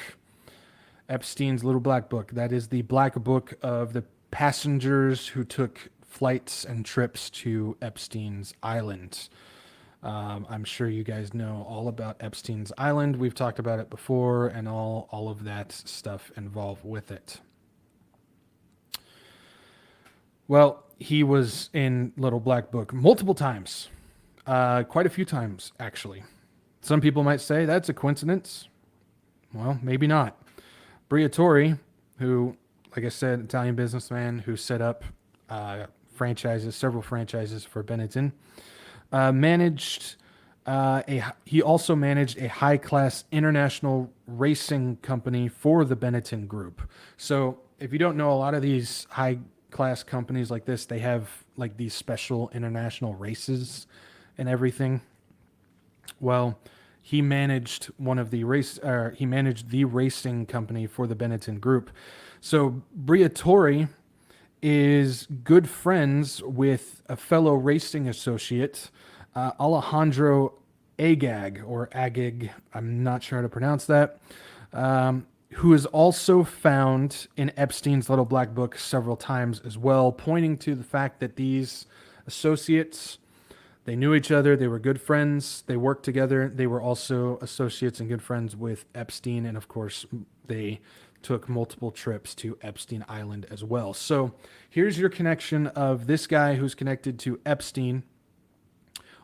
Epstein's Little Black Book. That is the black book of the passengers who took flights and trips to Epstein's Island. I'm sure you guys know all about Epstein's Island. We've talked about it before and all of that stuff involved with it. Well, he was in Little Black Book multiple times. Quite a few times, actually. Some people might say that's a coincidence. Well, maybe not. Briatore, who, like I said, Italian businessman who set up several franchises for Benetton, he also managed a high-class international racing company for the Benetton Group. So if you don't know, a lot of these high-class companies like this, they have like these special international races and everything. Well, he managed he managed the racing company for the Benetton Group. So Briatore is good friends with a fellow racing associate, Alejandro Agag, I'm not sure how to pronounce that, who is also found in Epstein's Little Black Book several times as well, pointing to the fact that these associates, they knew each other, they were good friends, they worked together, they were also associates and good friends with Epstein, and of course, they took multiple trips to Epstein Island as well. So here's your connection of this guy who's connected to Epstein,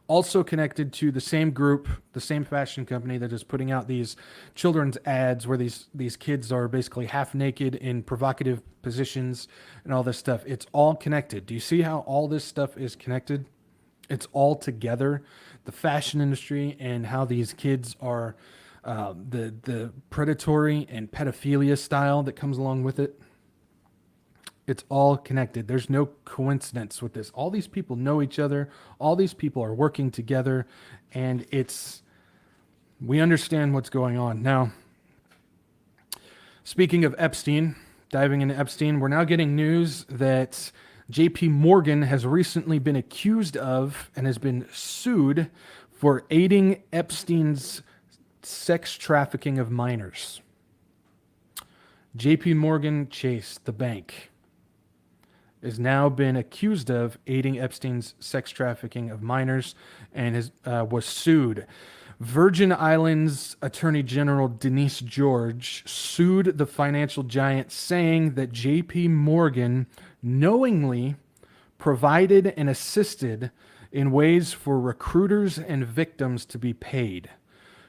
also connected to the same group, the same fashion company that is putting out these children's ads where these kids are basically half naked in provocative positions and all this stuff. It's all connected. Do you see how all this stuff is connected? It's all together. The fashion industry and how these kids are, the predatory and pedophilia style that comes along with it. It's all connected. There's no coincidence with this. All these people know each other. All these people are working together, and we understand what's going on. Now, speaking of Epstein, diving into Epstein, we're now getting news that JP Morgan has recently been accused of and has been sued for aiding Epstein's sex trafficking of minors. JP Morgan Chase, the bank, has now been accused of aiding Epstein's sex trafficking of minors and was sued. Virgin Islands Attorney General Denise George sued the financial giant, saying that JP Morgan knowingly provided and assisted in ways for recruiters and victims to be paid.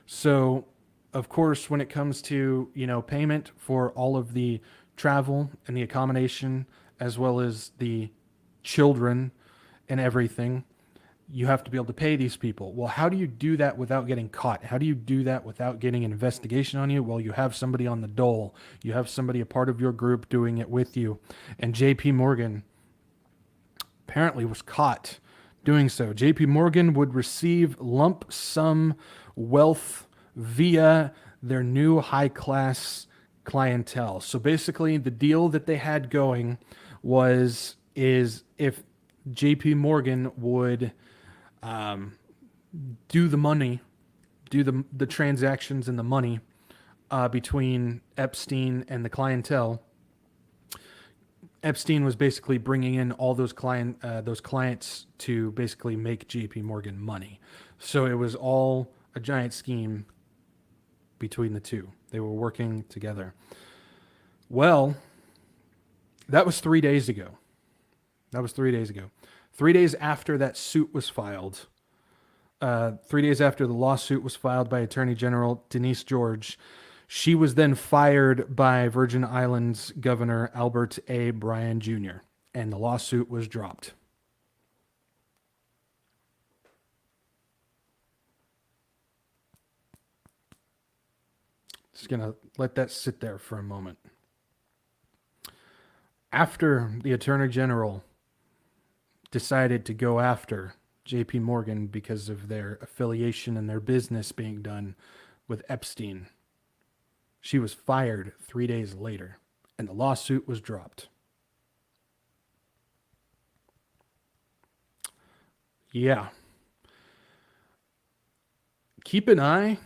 So, of course, when it comes to, payment for all of the travel and the accommodation, as well as the children and everything, you have to be able to pay these people. Well, how do you do that without getting caught? How do you do that without getting an investigation on you? Well, you have somebody on the dole. You have somebody, a part of your group, doing it with you. And JP Morgan apparently was caught doing so. JP Morgan would receive lump sum wealth via their new high-class clientele. So basically, the deal that they had going is if JP Morgan would do the money, do the transactions and the money between Epstein and the clientele, Epstein was basically bringing in all those clients to basically make JP Morgan money. So it was all a giant scheme between the two. They were working together. Well, that was 3 days ago. 3 days after that suit was filed, 3 days after the lawsuit was filed by Attorney General Denise George, she was then fired by Virgin Islands Governor Albert A. Bryan Jr., and the lawsuit was dropped. Just going to let that sit there for a moment. After the Attorney General decided to go after JP Morgan because of their affiliation and their business being done with Epstein, she was fired 3 days later, and the lawsuit was dropped. Yeah. Keep an eye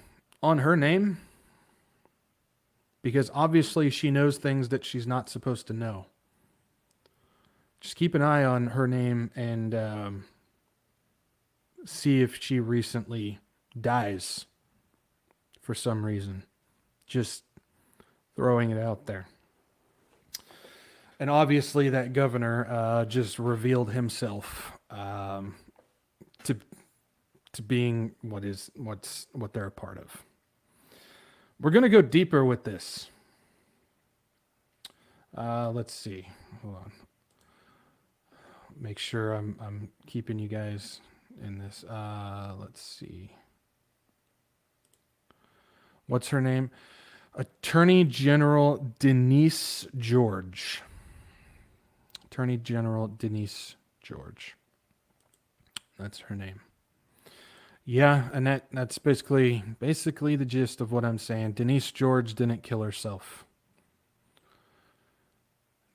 on her name, because obviously she knows things that she's not supposed to know. Just keep an eye on her name and see if she recently dies for some reason. Just throwing it out there. And obviously that governor just revealed himself to being what they're a part of. We're going to go deeper with this. Let's see. Hold on. Make sure I'm keeping you guys in this. Let's see. What's her name? Attorney General Denise George. Attorney General Denise George. That's her name. Yeah, and that's basically the gist of what I'm saying. Denise George didn't kill herself.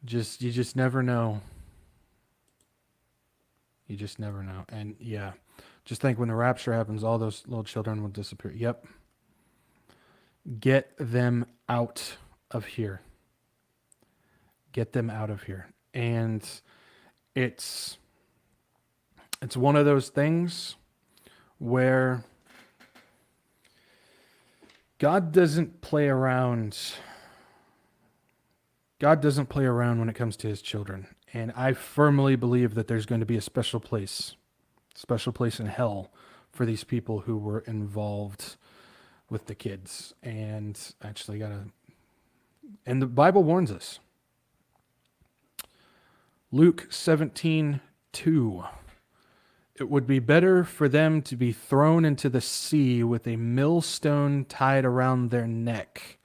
You just never know. You just never know. And yeah, just think when the rapture happens, all those little children will disappear. Yep. Get them out of here. Get them out of here. And it's one of those things where God doesn't play around. God doesn't play around when it comes to his children. And I firmly believe that there's going to be a special place in hell for these people who were involved with the kids. And and the Bible warns us. Luke 17:2. It would be better for them to be thrown into the sea with a millstone tied around their neck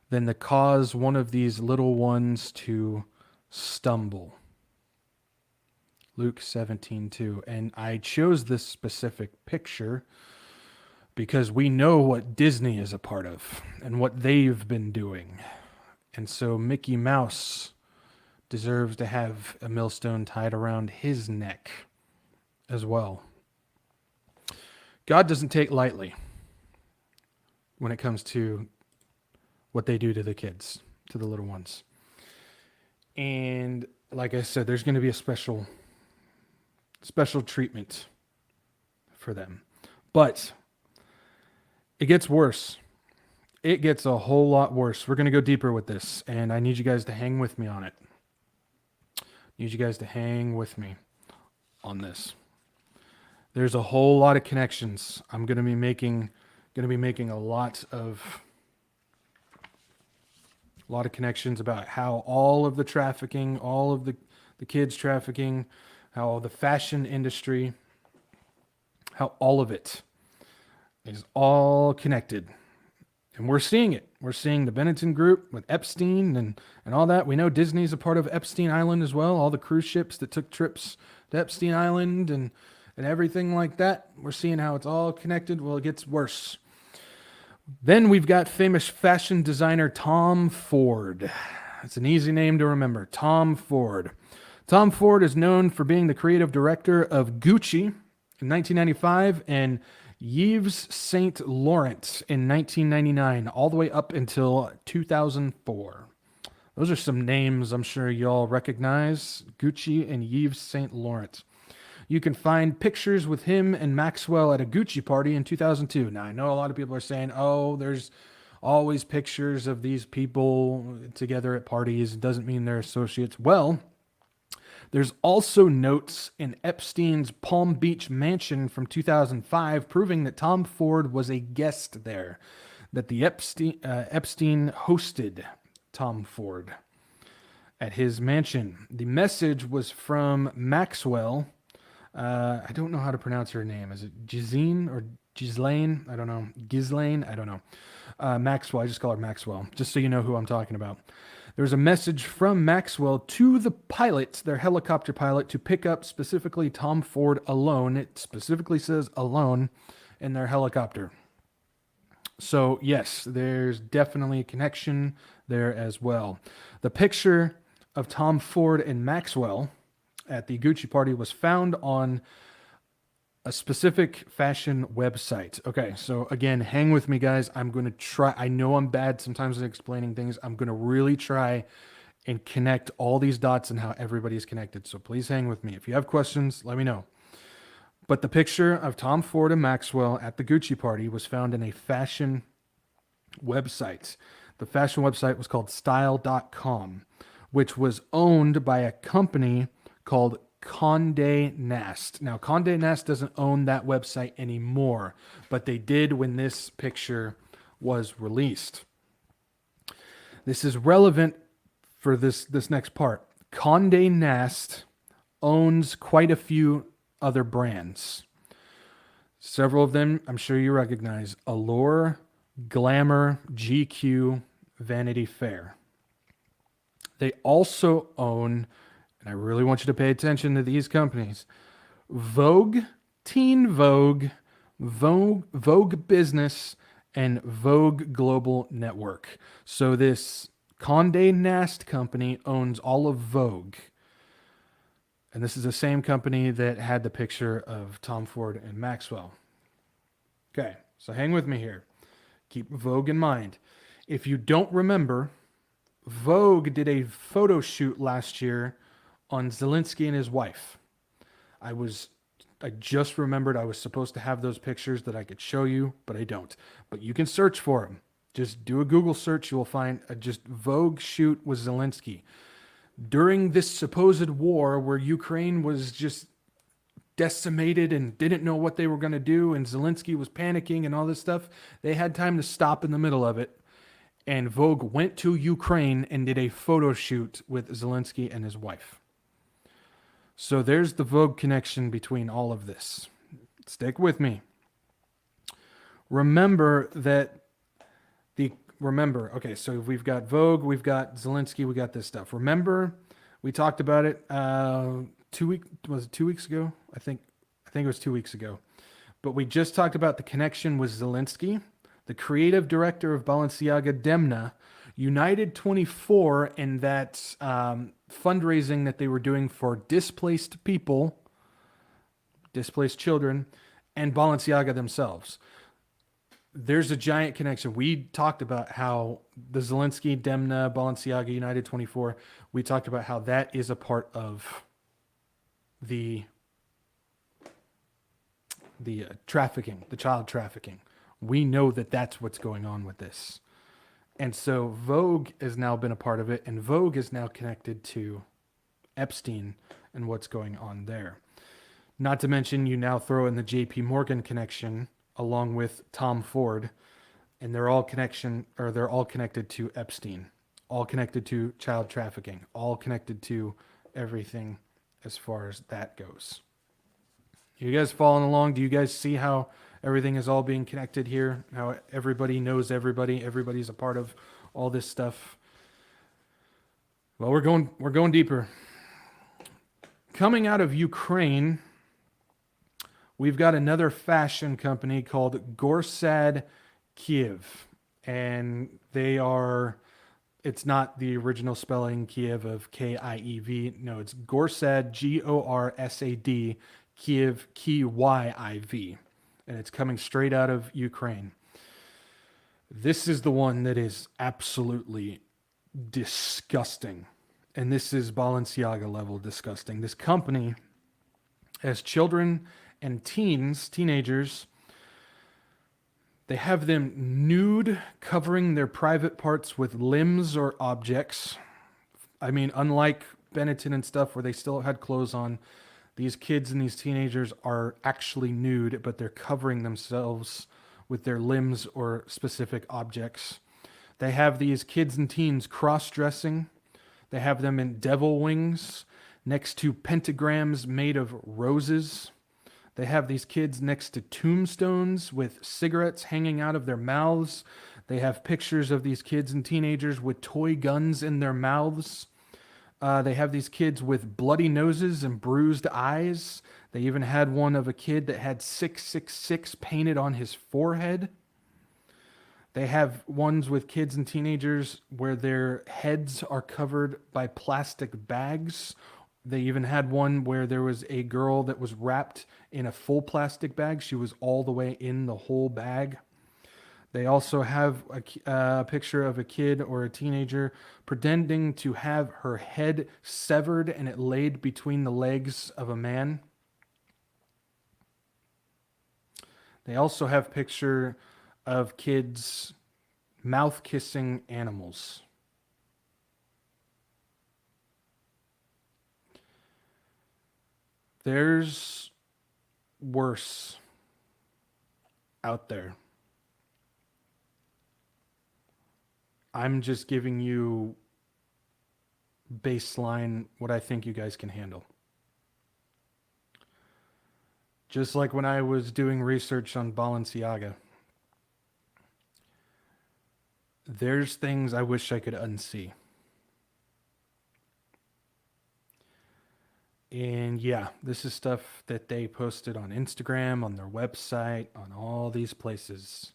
than to cause one of these little ones to stumble. Luke 17:2. And I chose this specific picture because we know what Disney is a part of and what they've been doing. And so Mickey Mouse deserves to have a millstone tied around his neck as well. God doesn't take lightly when it comes to what they do to the kids, to the little ones. And like I said, there's going to be a special treatment for them. But it gets worse. It gets a whole lot worse. We're going to go deeper with this, and I need you guys to hang with me on it. Need you guys to hang with me on this. There's a whole lot of connections. I'm going to be making a lot of connections about how all of the trafficking, all of the kids trafficking, how the fashion industry, how all of it is all connected. And we're seeing it. We're seeing the Benetton Group with Epstein and all that. We know Disney's a part of Epstein Island as well. All the cruise ships that took trips to Epstein Island and everything like that. We're seeing how it's all connected. Well, it gets worse. Then we've got famous fashion designer Tom Ford. It's an easy name to remember. Tom Ford. Tom Ford is known for being the creative director of Gucci in 1995 and Yves Saint Laurent in 1999, all the way up until 2004. Those are some names I'm sure y'all recognize. Gucci and Yves Saint Laurent. You can find pictures with him and Maxwell at a Gucci party in 2002. Now, I know a lot of people are saying, oh, there's always pictures of these people together at parties. It doesn't mean they're associates. Well, there's also notes in Epstein's Palm Beach mansion from 2005 proving that Tom Ford was a guest there, that the Epstein hosted Tom Ford at his mansion. The message was from Maxwell. I don't know how to pronounce her name. Is it Ghislaine or Ghislaine? I don't know. Ghislaine? I don't know. Maxwell. I just call her Maxwell, just so you know who I'm talking about. There was a message from Maxwell to the pilot, their helicopter pilot, to pick up specifically Tom Ford alone. It specifically says alone in their helicopter. So, yes, there's definitely a connection there as well. The picture of Tom Ford and Maxwell at the Gucci party was found on a specific fashion website. Okay, so again, hang with me, guys. I'm going to try. I know I'm bad sometimes at explaining things. I'm going to really try and connect all these dots and how everybody's connected. So please hang with me. If you have questions, let me know. But the picture of Tom Ford and Maxwell at the Gucci party was found in a fashion website. The fashion website was called style.com, which was owned by a company called Condé Nast. Now, Condé Nast doesn't own that website anymore, but they did when this picture was released. This is relevant for this next part. Condé Nast owns quite a few other brands. Several of them I'm sure you recognize: Allure, Glamour, GQ, Vanity Fair. They also own, and I really want you to pay attention to these companies: Vogue, Teen Vogue, Vogue Business, and Vogue Global Network. So this Condé Nast company owns all of Vogue. And this is the same company that had the picture of Tom Ford and Maxwell. Okay, so hang with me here. Keep Vogue in mind. If you don't remember, Vogue did a photo shoot last year on Zelensky and his wife. I just remembered I was supposed to have those pictures that I could show you, but I don't. But you can search for them. Just do a Google search. You will find a just Vogue shoot with Zelensky. During this supposed war where Ukraine was just decimated and didn't know what they were going to do, and Zelensky was panicking and all this stuff, they had time to stop in the middle of it. And Vogue went to Ukraine and did a photo shoot with Zelensky and his wife. So there's the Vogue connection between all of this. Stick with me. Okay, so we've got Vogue, we've got Zelensky, we got this stuff. Remember, we talked about it 2 weeks ago? I think it was 2 weeks ago. But we just talked about the connection with Zelensky, the creative director of Balenciaga Demna, United 24, and that fundraising that they were doing for displaced people, displaced children, and Balenciaga themselves. There's a giant connection. We talked about how the Zelensky, Demna, Balenciaga, United 24, we talked about how that is a part of the trafficking, the child trafficking. We know that that's what's going on with this. And so Vogue has now been a part of it, and Vogue is now connected to Epstein and what's going on there. Not to mention, you now throw in the JP Morgan connection along with Tom Ford, and they're all connected to Epstein, all connected to child trafficking, all connected to everything as far as that goes. You guys following along? Do you guys see how everything is all being connected here? How everybody knows everybody, everybody's a part of all this stuff. Well, we're going deeper. Coming out of Ukraine, we've got another fashion company called Gorsad Kiev, and it's not the original spelling Kiev of Kiev. No, it's Gorsad, Gorsad, Kiev, Kyiv, and it's coming straight out of Ukraine. This is the one that is absolutely disgusting, and this is Balenciaga level disgusting. This company has children and teenagers. They have them nude, covering their private parts with limbs or objects. I mean, unlike Benetton and stuff where they still had clothes on, these kids and these teenagers are actually nude, but they're covering themselves with their limbs or specific objects. They have these kids and teens cross-dressing. They have them in devil wings next to pentagrams made of roses. They have these kids next to tombstones with cigarettes hanging out of their mouths. They have pictures of these kids and teenagers with toy guns in their mouths. They have these kids with bloody noses and bruised eyes. They even had one of a kid that had 666 painted on his forehead. They have ones with kids and teenagers where their heads are covered by plastic bags. They even had one where there was a girl that was wrapped in a full plastic bag. She was all the way in the whole bag. They also have a picture of a kid or a teenager pretending to have her head severed and it laid between the legs of a man. They also have a picture of kids mouth kissing animals. There's worse out there. I'm just giving you baseline what I think you guys can handle. Just like when I was doing research on Balenciaga, there's things I wish I could unsee. And yeah, this is stuff that they posted on Instagram, on their website, on all these places.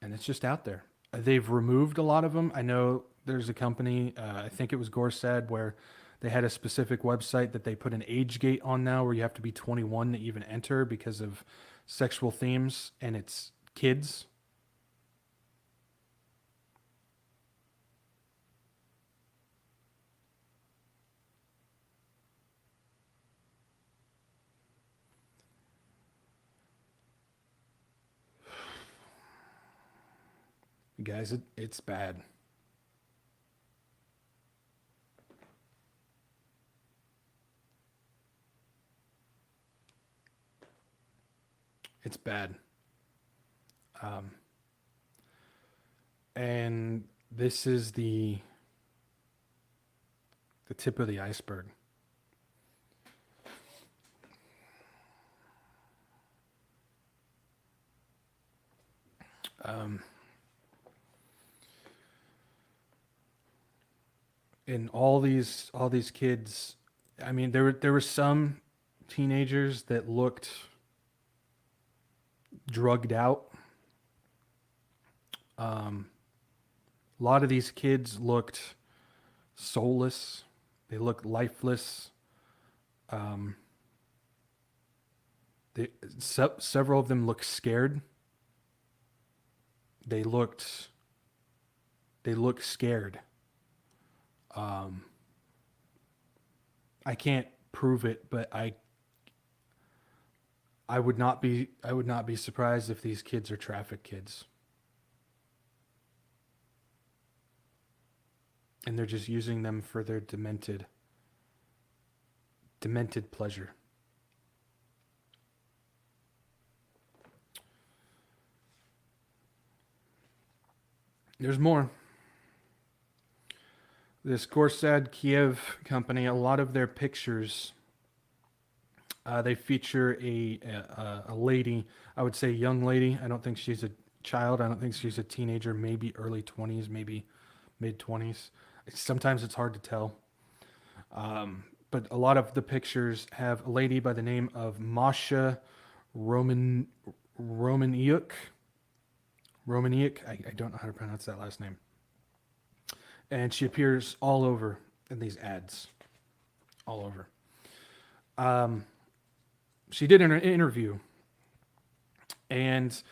And it's just out there. They've removed a lot of them. I know there's a company, I think it was Gorsad, where they had a specific website that they put an age gate on now where you have to be 21 to even enter because of sexual themes, and it's kids. Guys, it's bad. It's bad. And this is the tip of the iceberg. And all these kids, I mean, there were some teenagers that looked drugged out. A lot of these kids looked soulless. They looked lifeless. Several of them looked scared. They looked scared. I can't prove it, but I would not be surprised if these kids are trafficked kids. And they're just using them for their demented pleasure. There's more. This Gorsad Kiev company, a lot of their pictures, they feature a lady, I would say young lady. I don't think she's a child. I don't think she's a teenager, maybe early 20s, maybe mid 20s. Sometimes it's hard to tell. But a lot of the pictures have a lady by the name of Masha Romaniuk. I don't know how to pronounce that last name. And she appears all over in these ads. All over. She did an interview. And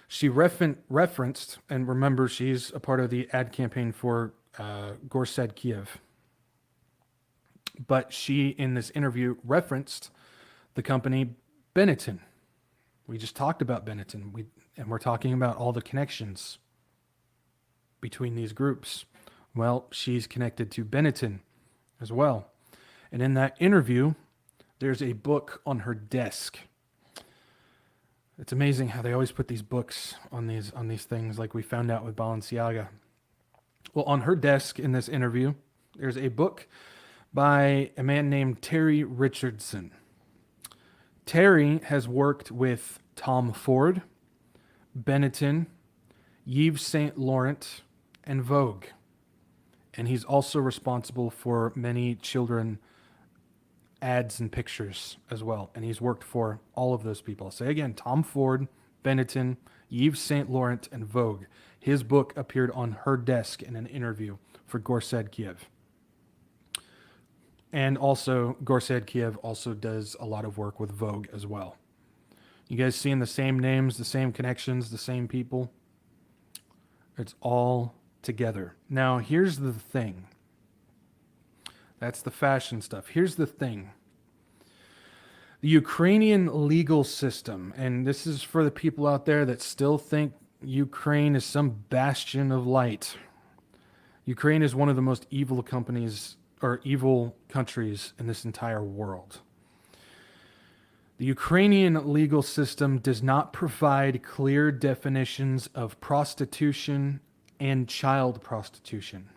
she referenced, and remember, she's a part of the ad campaign for Gorsad Kiev. But she, in this interview, referenced the company Benetton. We just talked about Benetton. And we're talking about all the connections between these groups. Well, she's connected to Benetton as well. And in that interview, there's a book on her desk. It's amazing how they always put these books on these things, like we found out with Balenciaga. Well, on her desk in this interview, there's a book by a man named Terry Richardson. Terry has worked with Tom Ford, Benetton, Yves Saint Laurent, and Vogue. And he's also responsible for many children ads and pictures as well. And he's worked for all of those people. I'll say again, Tom Ford, Benetton, Yves Saint Laurent, and Vogue. His book appeared on her desk in an interview for Gorsed Kiev. And also, Gorsed Kiev also does a lot of work with Vogue as well. You guys seeing the same names, the same connections, the same people? It's all together. Now, here's the thing. That's the fashion stuff. Here's the thing. The Ukrainian legal system, and this is for the people out there that still think Ukraine is some bastion of light. Ukraine is one of the most evil countries in this entire world. The Ukrainian legal system does not provide clear definitions of prostitution and child prostitution.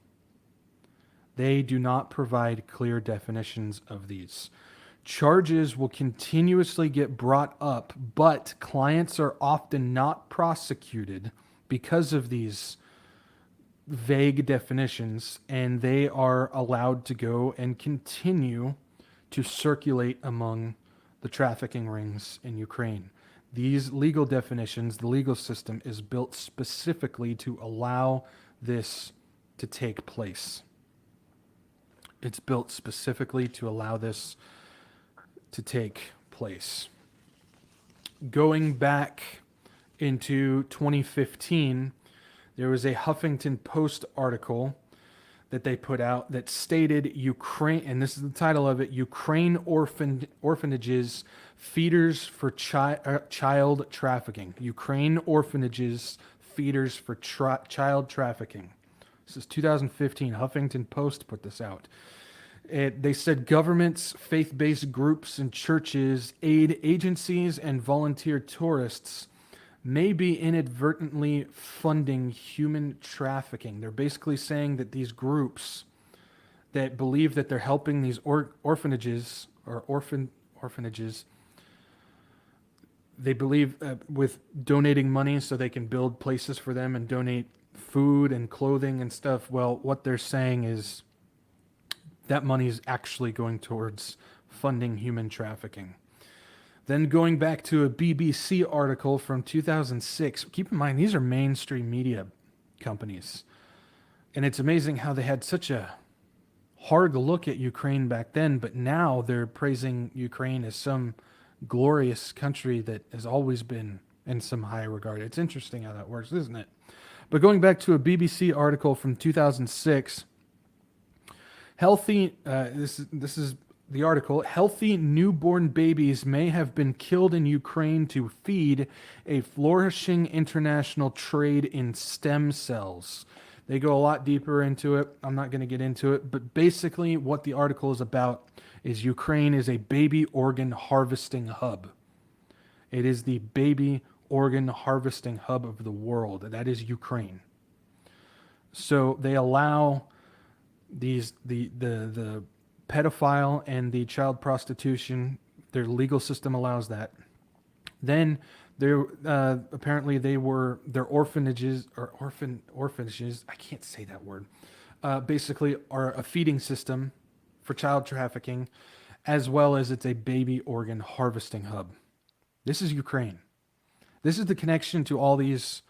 They do not provide clear definitions of these. Charges will continuously get brought up, but clients are often not prosecuted because of these vague definitions, and they are allowed to go and continue to circulate among the trafficking rings in Ukraine. These legal definitions, the legal system is built specifically to allow this to take place. It's built specifically to allow this to take place. Going back into 2015, there was a Huffington Post article that they put out that stated Ukraine, and this is the title of it, Ukraine orphanages, feeders for child trafficking. Ukraine orphanages, feeders for child trafficking. This is 2015. Huffington Post put this out. They said governments, faith-based groups, and churches, aid agencies, and volunteer tourists may be inadvertently funding human trafficking. They're basically saying that these groups that believe that they're helping these orphanages, they believe with donating money so they can build places for them and donate food and clothing and stuff. Well, what they're saying is that money is actually going towards funding human trafficking. Then going back to a BBC article from 2006, keep in mind, these are mainstream media companies. And it's amazing how they had such a hard look at Ukraine back then, but now they're praising Ukraine as some glorious country that has always been in some high regard. It's interesting how that works, isn't it? But going back to a BBC article from 2006, this is the article, healthy newborn babies may have been killed in Ukraine to feed a flourishing international trade in stem cells. They go a lot deeper into it. I'm not going to get into it, but basically what the article is about is Ukraine is a baby organ harvesting hub. It is the baby organ harvesting hub of the world. That is Ukraine. So they allow the pedophile and the child prostitution. Their legal system allows that. Then there apparently their orphanages or orphanages. I can't say that word. Basically, are a feeding system for child trafficking, as well as it's a baby organ harvesting hub. This is Ukraine. This is the connection to all these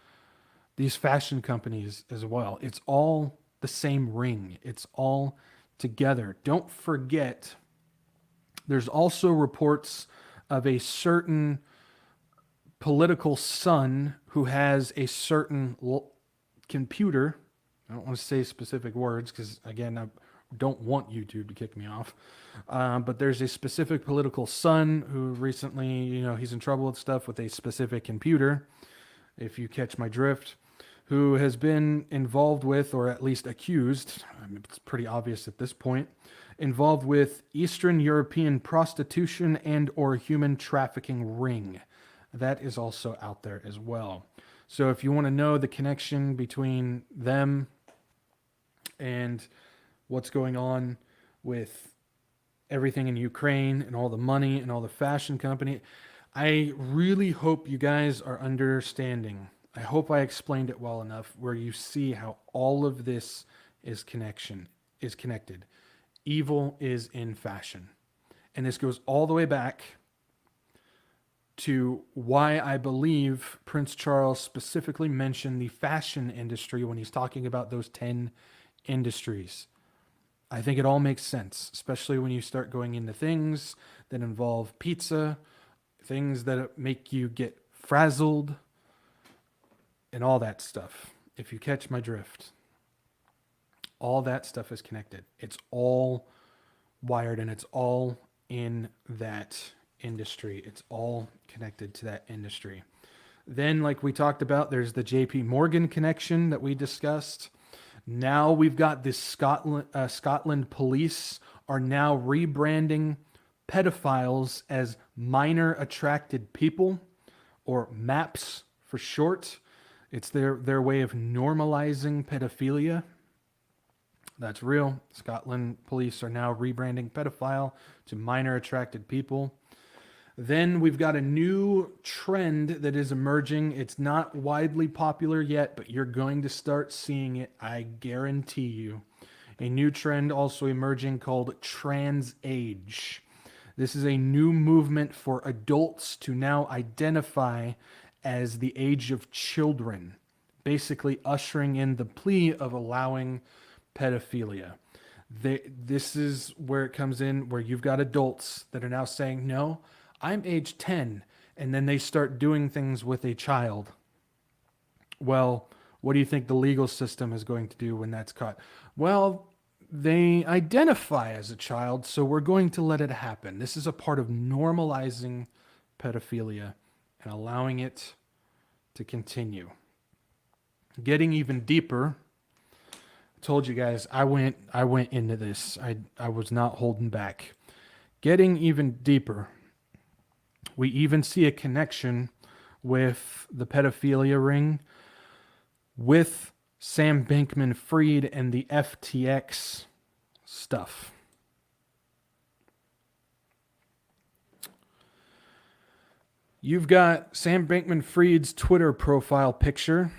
fashion companies as well. It's all the same ring. It's all together. Don't forget, there's also reports of a certain political son who has a certain computer. I don't want to say specific words because, again, I don't want YouTube to kick me off. But there's a specific political son who recently, he's in trouble with stuff with a specific computer. if you catch my drift, who has been involved with, or at least accused, I mean, it's pretty obvious at this point, involved with Eastern European prostitution and or human trafficking ring. That is also out there as well. So if you want to know the connection between them and what's going on with everything in Ukraine and all the money and all the fashion company, I really hope you guys are understanding. I hope I explained it well enough where you see how all of this is connected. Evil is in fashion. And this goes all the way back to why I believe Prince Charles specifically mentioned the fashion industry when he's talking about those 10 industries. I think it all makes sense, especially when you start going into things that involve pizza, things that make you get frazzled, and all that stuff. If you catch my drift, all that stuff is connected. It's all wired and it's all in that industry. It's all connected to that industry. Then, like we talked about, there's the JP Morgan connection that we discussed. Now we've got this Scotland police are now rebranding pedophiles as minor attracted people, or MAPS for short. It's their way of normalizing pedophilia. That's real. Scotland police are now rebranding pedophile to minor attracted people. Then we've got a new trend that is emerging. It's not widely popular yet, but you're going to start seeing it, I guarantee you. A new trend also emerging called trans age. This is a new movement for adults to now identify as the age of children, basically ushering in the plea of allowing pedophilia. This is where it comes in, where you've got adults that are now saying, no, I'm age 10, and then they start doing things with a child. Well, what do you think the legal system is going to do when that's caught? Well, they identify as a child, so we're going to let it happen. This is a part of normalizing pedophilia and allowing it to continue. Getting even deeper, I told you guys I went into this. I was not holding back. Getting even deeper, we even see a connection with the pedophilia ring with Sam Bankman-Fried and the FTX stuff. You've got Sam Bankman-Fried's Twitter profile picture.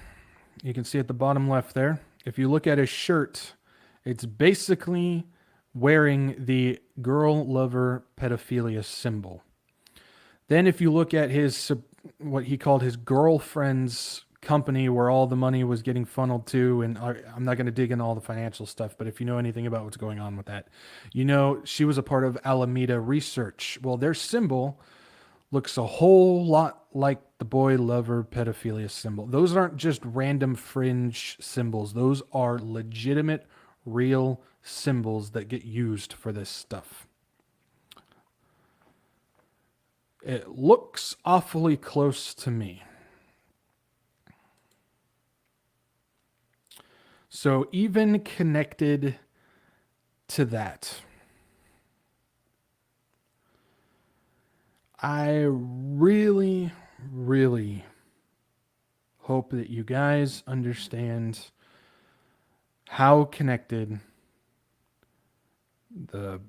You can see at the bottom left there. If you look at his shirt, it's basically wearing the girl lover pedophilia symbol. Then if you look at his, what he called his girlfriend's company where all the money was getting funneled to, and I'm not going to dig into all the financial stuff, but if you know anything about what's going on with that, you know she was a part of Alameda Research. Well, their symbol looks a whole lot like the boy lover pedophilia symbol. Those aren't just random fringe symbols. Those are legitimate, real symbols that get used for this stuff. It looks awfully close to me. So even connected to that, I really, really hope that you guys understand how connected the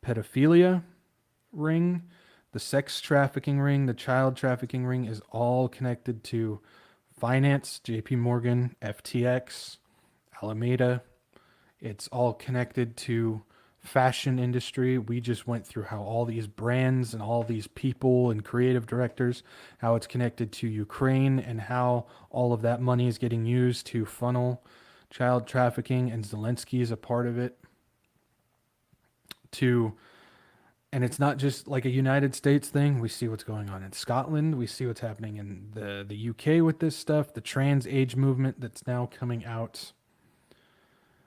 pedophilia ring, the sex trafficking ring, the child trafficking ring is all connected to finance, JP Morgan, FTX, Alameda. It's all connected to fashion industry. We just went through how all these brands and all these people and creative directors, how it's connected to Ukraine and how all of that money is getting used to funnel child trafficking, and Zelensky is a part of it. And it's not just like a United States thing. We see what's going on in Scotland. We see what's happening in the UK with this stuff, the trans age movement that's now coming out.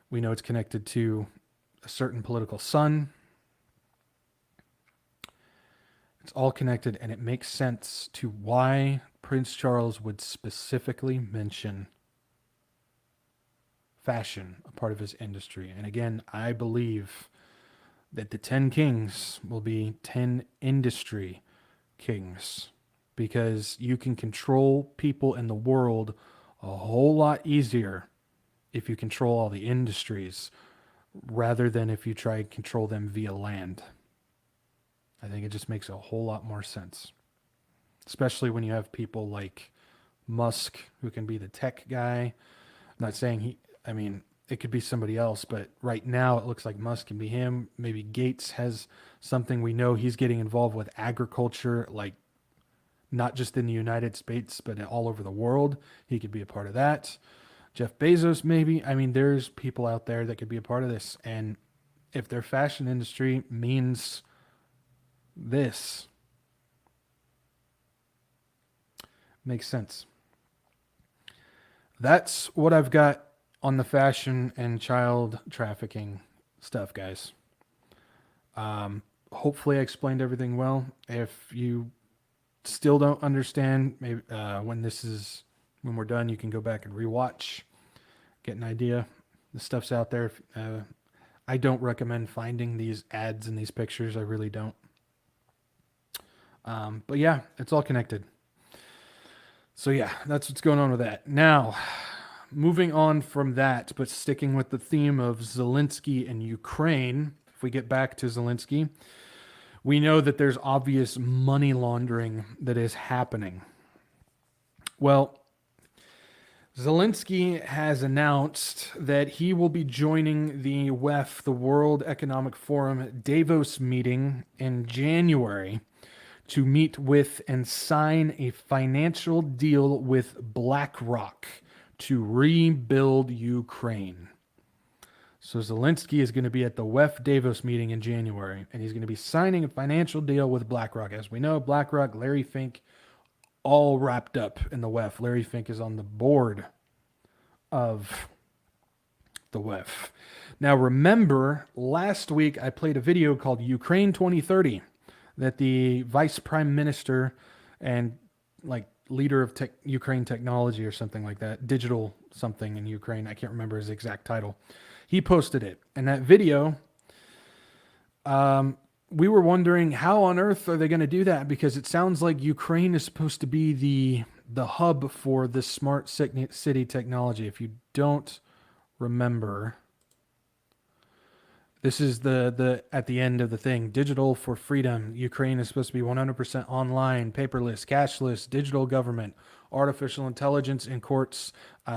We know it's connected to a certain political son. It's all connected, and it makes sense to why Prince Charles would specifically mention fashion, a part of his industry. And again, I believe that the 10 kings will be 10 industry kings, because you can control people in the world a whole lot easier if you control all the industries rather than if you try to control them via land. I think it just makes a whole lot more sense, especially when you have people like Musk, who can be the tech guy. I'm not saying it could be somebody else, but right now it looks like Musk can be him. Maybe Gates has something. We know he's getting involved with agriculture, like not just in the United States, but all over the world. He could be a part of that. Jeff Bezos, maybe. I mean, there's people out there that could be a part of this. And if their fashion industry means this, makes sense. That's what I've got on the fashion and child trafficking stuff, guys. Hopefully I explained everything well. If you still don't understand, maybe when we're done, you can go back and rewatch, get an idea. The stuff's out there. I don't recommend finding these ads and these pictures. I really don't. But yeah, it's all connected. So yeah, that's what's going on with that. Now, moving on from that, but sticking with the theme of Zelensky and Ukraine, if we get back to Zelensky, we know that there's obvious money laundering that is happening. Well, Zelensky has announced that he will be joining the WEF, the World Economic Forum Davos meeting in January to meet with and sign a financial deal with BlackRock to rebuild Ukraine. So Zelensky is going to be at the WEF Davos meeting in January, and he's going to be signing a financial deal with BlackRock. As we know, BlackRock, Larry Fink, all wrapped up in the WEF. Larry Fink is on the board of the WEF. Now, remember, last week I played a video called Ukraine 2030 that the vice prime minister and leader of Ukraine technology or something like that, digital something in Ukraine, I can't remember his exact title, he posted it. And that video, we were wondering how on earth are they going to do that, because it sounds like Ukraine is supposed to be the hub for this smart city technology. If you don't remember, this is the at the end of the thing. Digital for freedom. Ukraine is supposed to be 100% online, paperless, cashless, digital government, artificial intelligence in courts.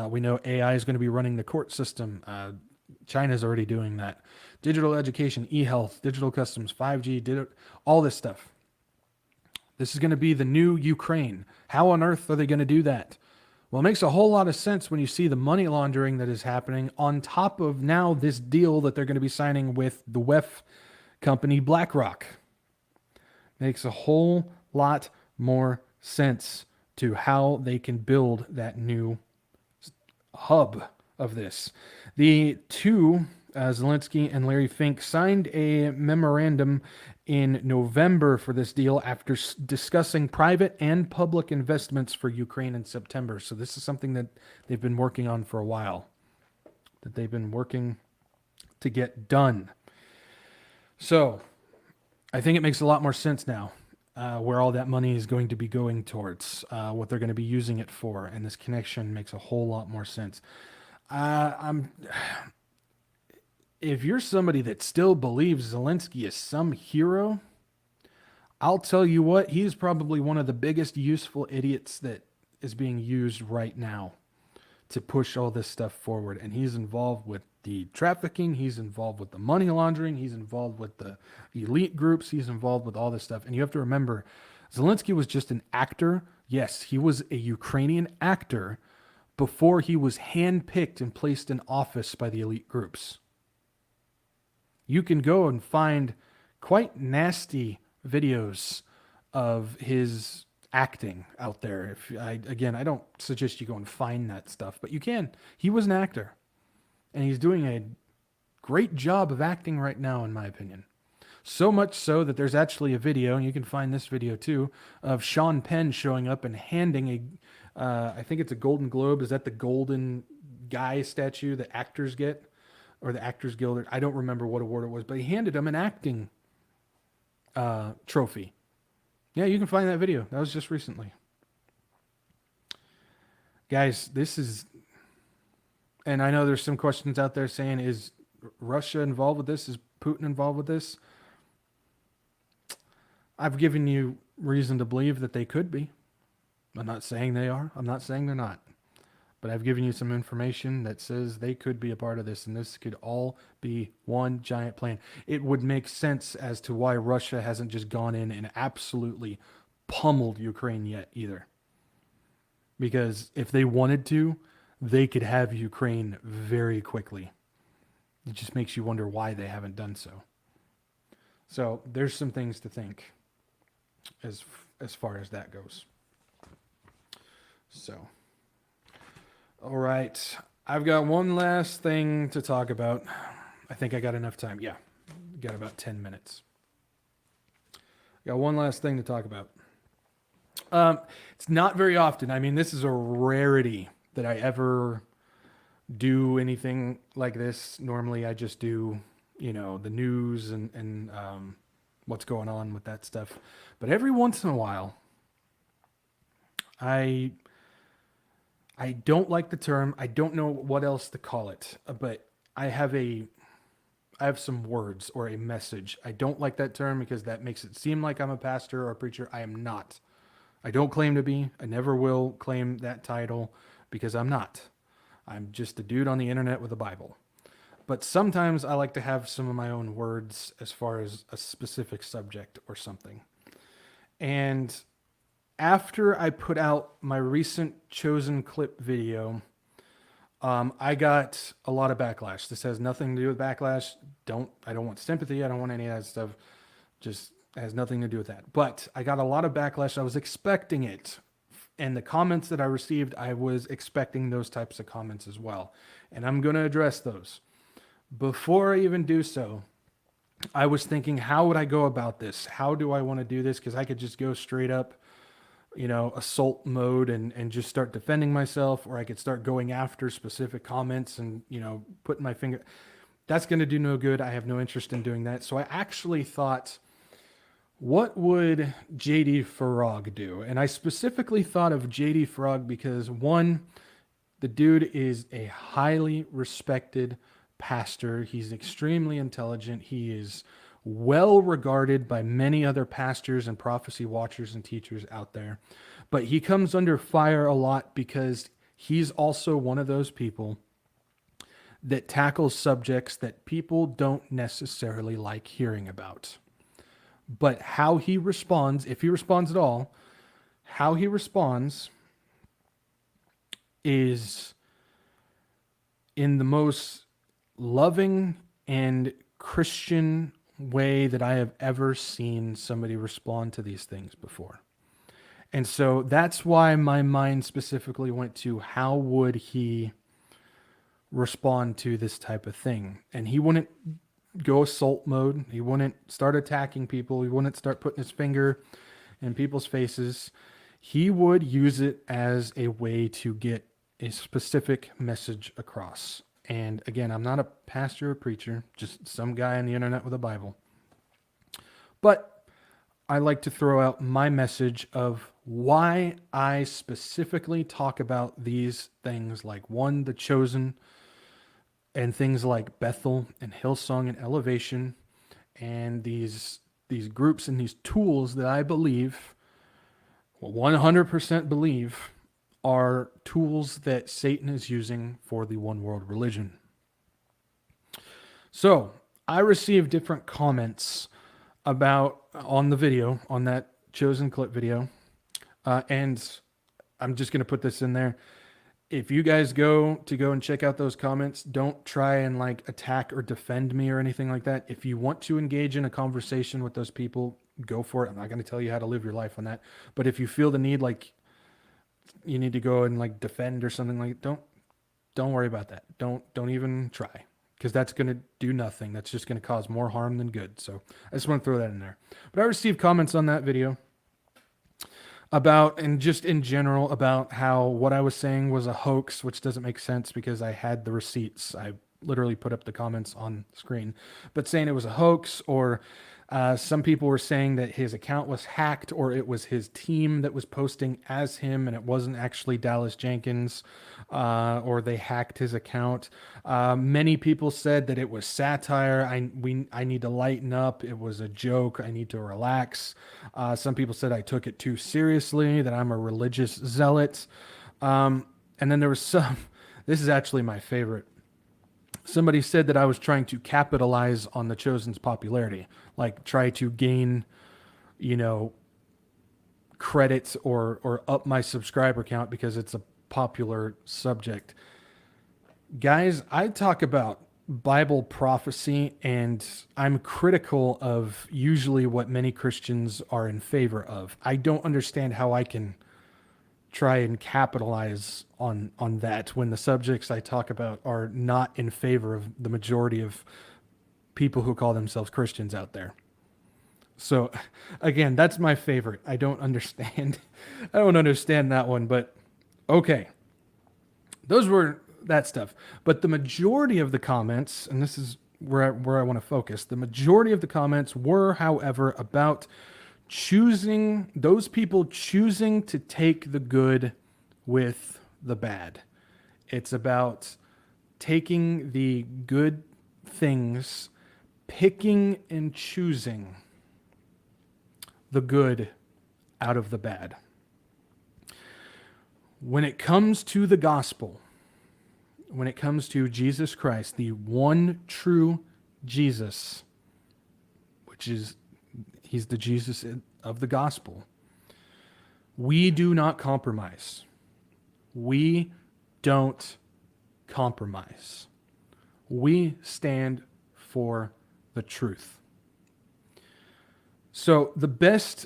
We know AI is going to be running the court system. China's already doing that. Digital education, e-health, digital customs, 5G, all this stuff. This is going to be the new Ukraine. How on earth are they going to do that? Well, it makes a whole lot of sense when you see the money laundering that is happening on top of now this deal that they're going to be signing with the WEF company BlackRock. Makes a whole lot more sense to how they can build that new hub of this. The two, Zelensky and Larry Fink, signed a memorandum in November for this deal after discussing private and public investments for Ukraine in September. So this is something that they've been working on for a while, that they've been working to get done. So I think it makes a lot more sense now where all that money is going to be going towards, what they're going to be using it for, and this connection makes a whole lot more sense. If you're somebody that still believes Zelensky is some hero, I'll tell you what, he's probably one of the biggest useful idiots that is being used right now to push all this stuff forward. And he's involved with the trafficking, he's involved with the money laundering, he's involved with the elite groups, he's involved with all this stuff. And you have to remember, Zelensky was just an actor. Yes, he was a Ukrainian actor before he was handpicked and placed in office by the elite groups. You can go and find quite nasty videos of his acting out there. I don't suggest you go and find that stuff, but you can. He was an actor, and he's doing a great job of acting right now, in my opinion. So much so that there's actually a video, and you can find this video too, of Sean Penn showing up and handing I think it's a Golden Globe. Is that the golden guy statue that actors get? Or the Actors Guild? I don't remember what award it was, but he handed him an acting trophy. Yeah, you can find that video. That was just recently. Guys, this is, and I know there's some questions out there saying, is Russia involved with this? Is Putin involved with this? I've given you reason to believe that they could be. I'm not saying they are. I'm not saying they're not. But I've given you some information that says they could be a part of this, and this could all be one giant plan. It would make sense as to why Russia hasn't just gone in and absolutely pummeled Ukraine yet either. Because if they wanted to, they could have Ukraine very quickly. It just makes you wonder why they haven't done so. So there's some things to think as far as that goes. So, all right. I've got one last thing to talk about. I think I got enough time. Yeah, got about 10 minutes. Got one last thing to talk about. It's not very often. I mean, this is a rarity that I ever do anything like this. Normally, I just do, the news and what's going on with that stuff. But every once in a while, I don't like the term. I don't know what else to call it, but I have some words or a message. I don't like that term because that makes it seem like I'm a pastor or a preacher. I am not. I don't claim to be. I never will claim that title because I'm not. I'm just a dude on the internet with a Bible. But sometimes I like to have some of my own words as far as a specific subject or something. And after I put out my recent chosen clip video, I got a lot of backlash. This has nothing to do with backlash. I don't want sympathy. I don't want any of that stuff. Just has nothing to do with that. But I got a lot of backlash. I was expecting it. And the comments that I received, I was expecting those types of comments as well. And I'm going to address those. Before I even do so, I was thinking, how would I go about this? How do I want to do this? Because I could just go straight up, assault mode and just start defending myself, or I could start going after specific comments and, putting my finger. That's going to do no good. I have no interest in doing that. So I actually thought, what would JD Farag do? And I specifically thought of JD Farag because, one, the dude is a highly respected pastor. He's extremely intelligent. He is well regarded by many other pastors and prophecy watchers and teachers out there. But he comes under fire a lot because he's also one of those people that tackles subjects that people don't necessarily like hearing about. But how he responds, if he responds at all, how he responds is in the most loving and Christian way that I have ever seen somebody respond to these things before. And so that's why my mind specifically went to how would he respond to this type of thing. And he wouldn't go assault mode. He wouldn't start attacking people. He wouldn't start putting his finger in people's faces. He would use it as a way to get a specific message across. And again, I'm not a pastor or preacher, just some guy on the internet with a Bible. But I like to throw out my message of why I specifically talk about these things like, one, the chosen, and things like Bethel and Hillsong and Elevation, and these groups and these tools that I believe, 100% believe, are tools that Satan is using for the one world religion. So I received different comments on the video, on that chosen clip video. And I'm just going to put this in there. If you guys go and check out those comments, don't try and attack or defend me or anything like that. If you want to engage in a conversation with those people, go for it. I'm not going to tell you how to live your life on that. But if you feel the need, you need to go and defend or something, don't worry about that. Don't even try. because that's going to do nothing. That's just going to cause more harm than good. So I just want to throw that in there. But I received comments on that video about, and just in general, about how what I was saying was a hoax, which doesn't make sense because I had the receipts. I literally put up the comments on screen, but saying it was a hoax, or some people were saying that his account was hacked, or it was his team that was posting as him and it wasn't actually Dallas Jenkins, or they hacked his account. Many people said that it was satire. I need to lighten up. It was a joke. I need to relax. Some people said I took it too seriously, that I'm a religious zealot. And then there was some, this is actually my favorite. Somebody said that I was trying to capitalize on the Chosen's popularity, like try to gain, credits or up my subscriber count because it's a popular subject. Guys, I talk about Bible prophecy, and I'm critical of usually what many Christians are in favor of. I don't understand how I can try and capitalize on that when the subjects I talk about are not in favor of the majority of people who call themselves Christians out there. So again, that's my favorite. I don't understand that one, but okay. Those were that stuff. But the majority of the comments, and this is where I want to focus, the majority of the comments were, however, about those people choosing to take the good with the bad. It's about taking the good things, picking and choosing the good out of the bad. When it comes to the gospel, when it comes to Jesus Christ, the one true Jesus, which is He's the Jesus of the gospel, we do not compromise. We don't compromise. We stand for the truth. So the best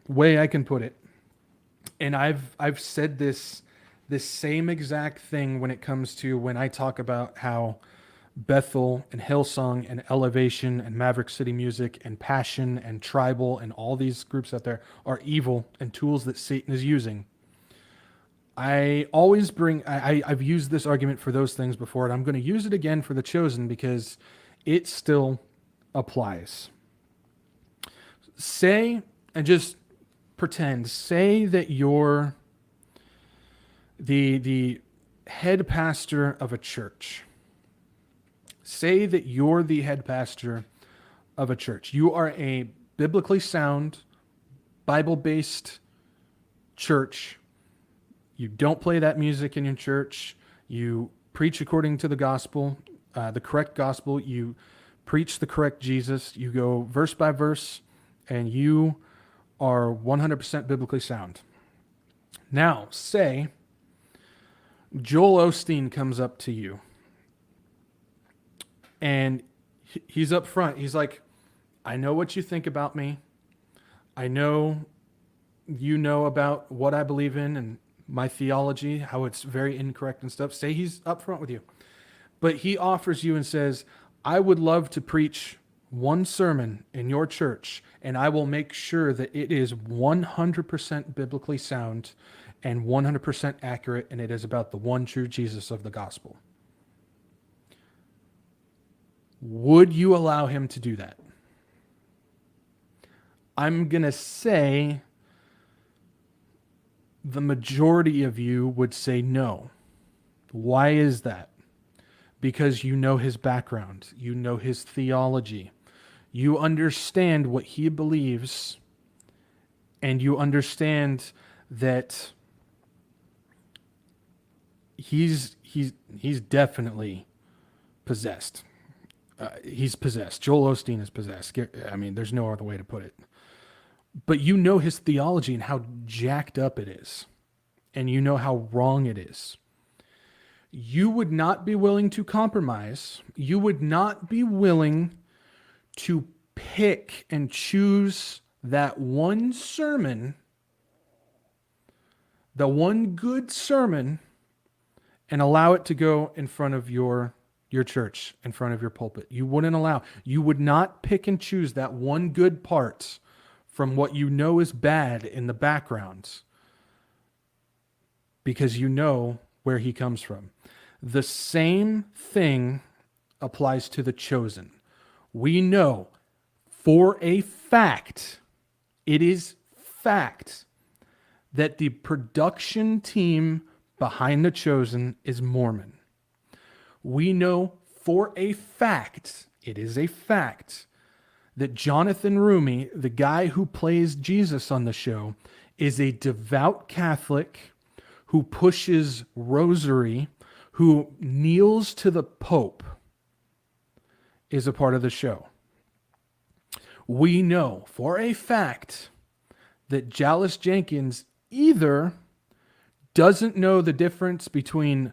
way I can put it, and I've said this same exact thing when it comes to when I talk about how Bethel and Hillsong and Elevation and Maverick City Music and Passion and Tribal and all these groups out there are evil and tools that Satan is using. I always I've used this argument for those things before, and I'm going to use it again for the Chosen because it still applies. Say, and just pretend, say that you're the head pastor of a church. Say that you're the head pastor of a church. You are a biblically sound, Bible-based church. You don't play that music in your church. You preach according to the gospel, the correct gospel. You preach the correct Jesus. You go verse by verse, and you are 100% biblically sound. Now, say Joel Osteen comes up to you, and he's up front. He's like, I know what you think about me. I know you know about what I believe in and my theology, how it's very incorrect and stuff. Say he's up front with you. But he offers you and says, I would love to preach one sermon in your church, and I will make sure that it is 100% biblically sound and 100% accurate, and it is about the one true Jesus of the gospel. Would you allow him to do that? I'm going to say the majority of you would say no. Why is that? Because you know his background. You know his theology. You understand what he believes, and you understand that he's definitely possessed. He's possessed. Joel Osteen is possessed. I mean, there's no other way to put it. But you know his theology and how jacked up it is. And you know how wrong it is. You would not be willing to compromise. You would not be willing to pick and choose that one sermon, the one good sermon, and allow it to go in front of your your church in front of your pulpit. You wouldn't allow. You would not pick and choose that one good part from what you know is bad in the background because you know where he comes from. The same thing applies to the chosen. We know for a fact, it is fact, that the production team behind the chosen is Mormon. We know for a fact, it is a fact, that Jonathan Rumi, the guy who plays Jesus on the show, is a devout Catholic who pushes rosary, who kneels to the Pope, is a part of the show. We know for a fact that Jallis Jenkins either doesn't know the difference between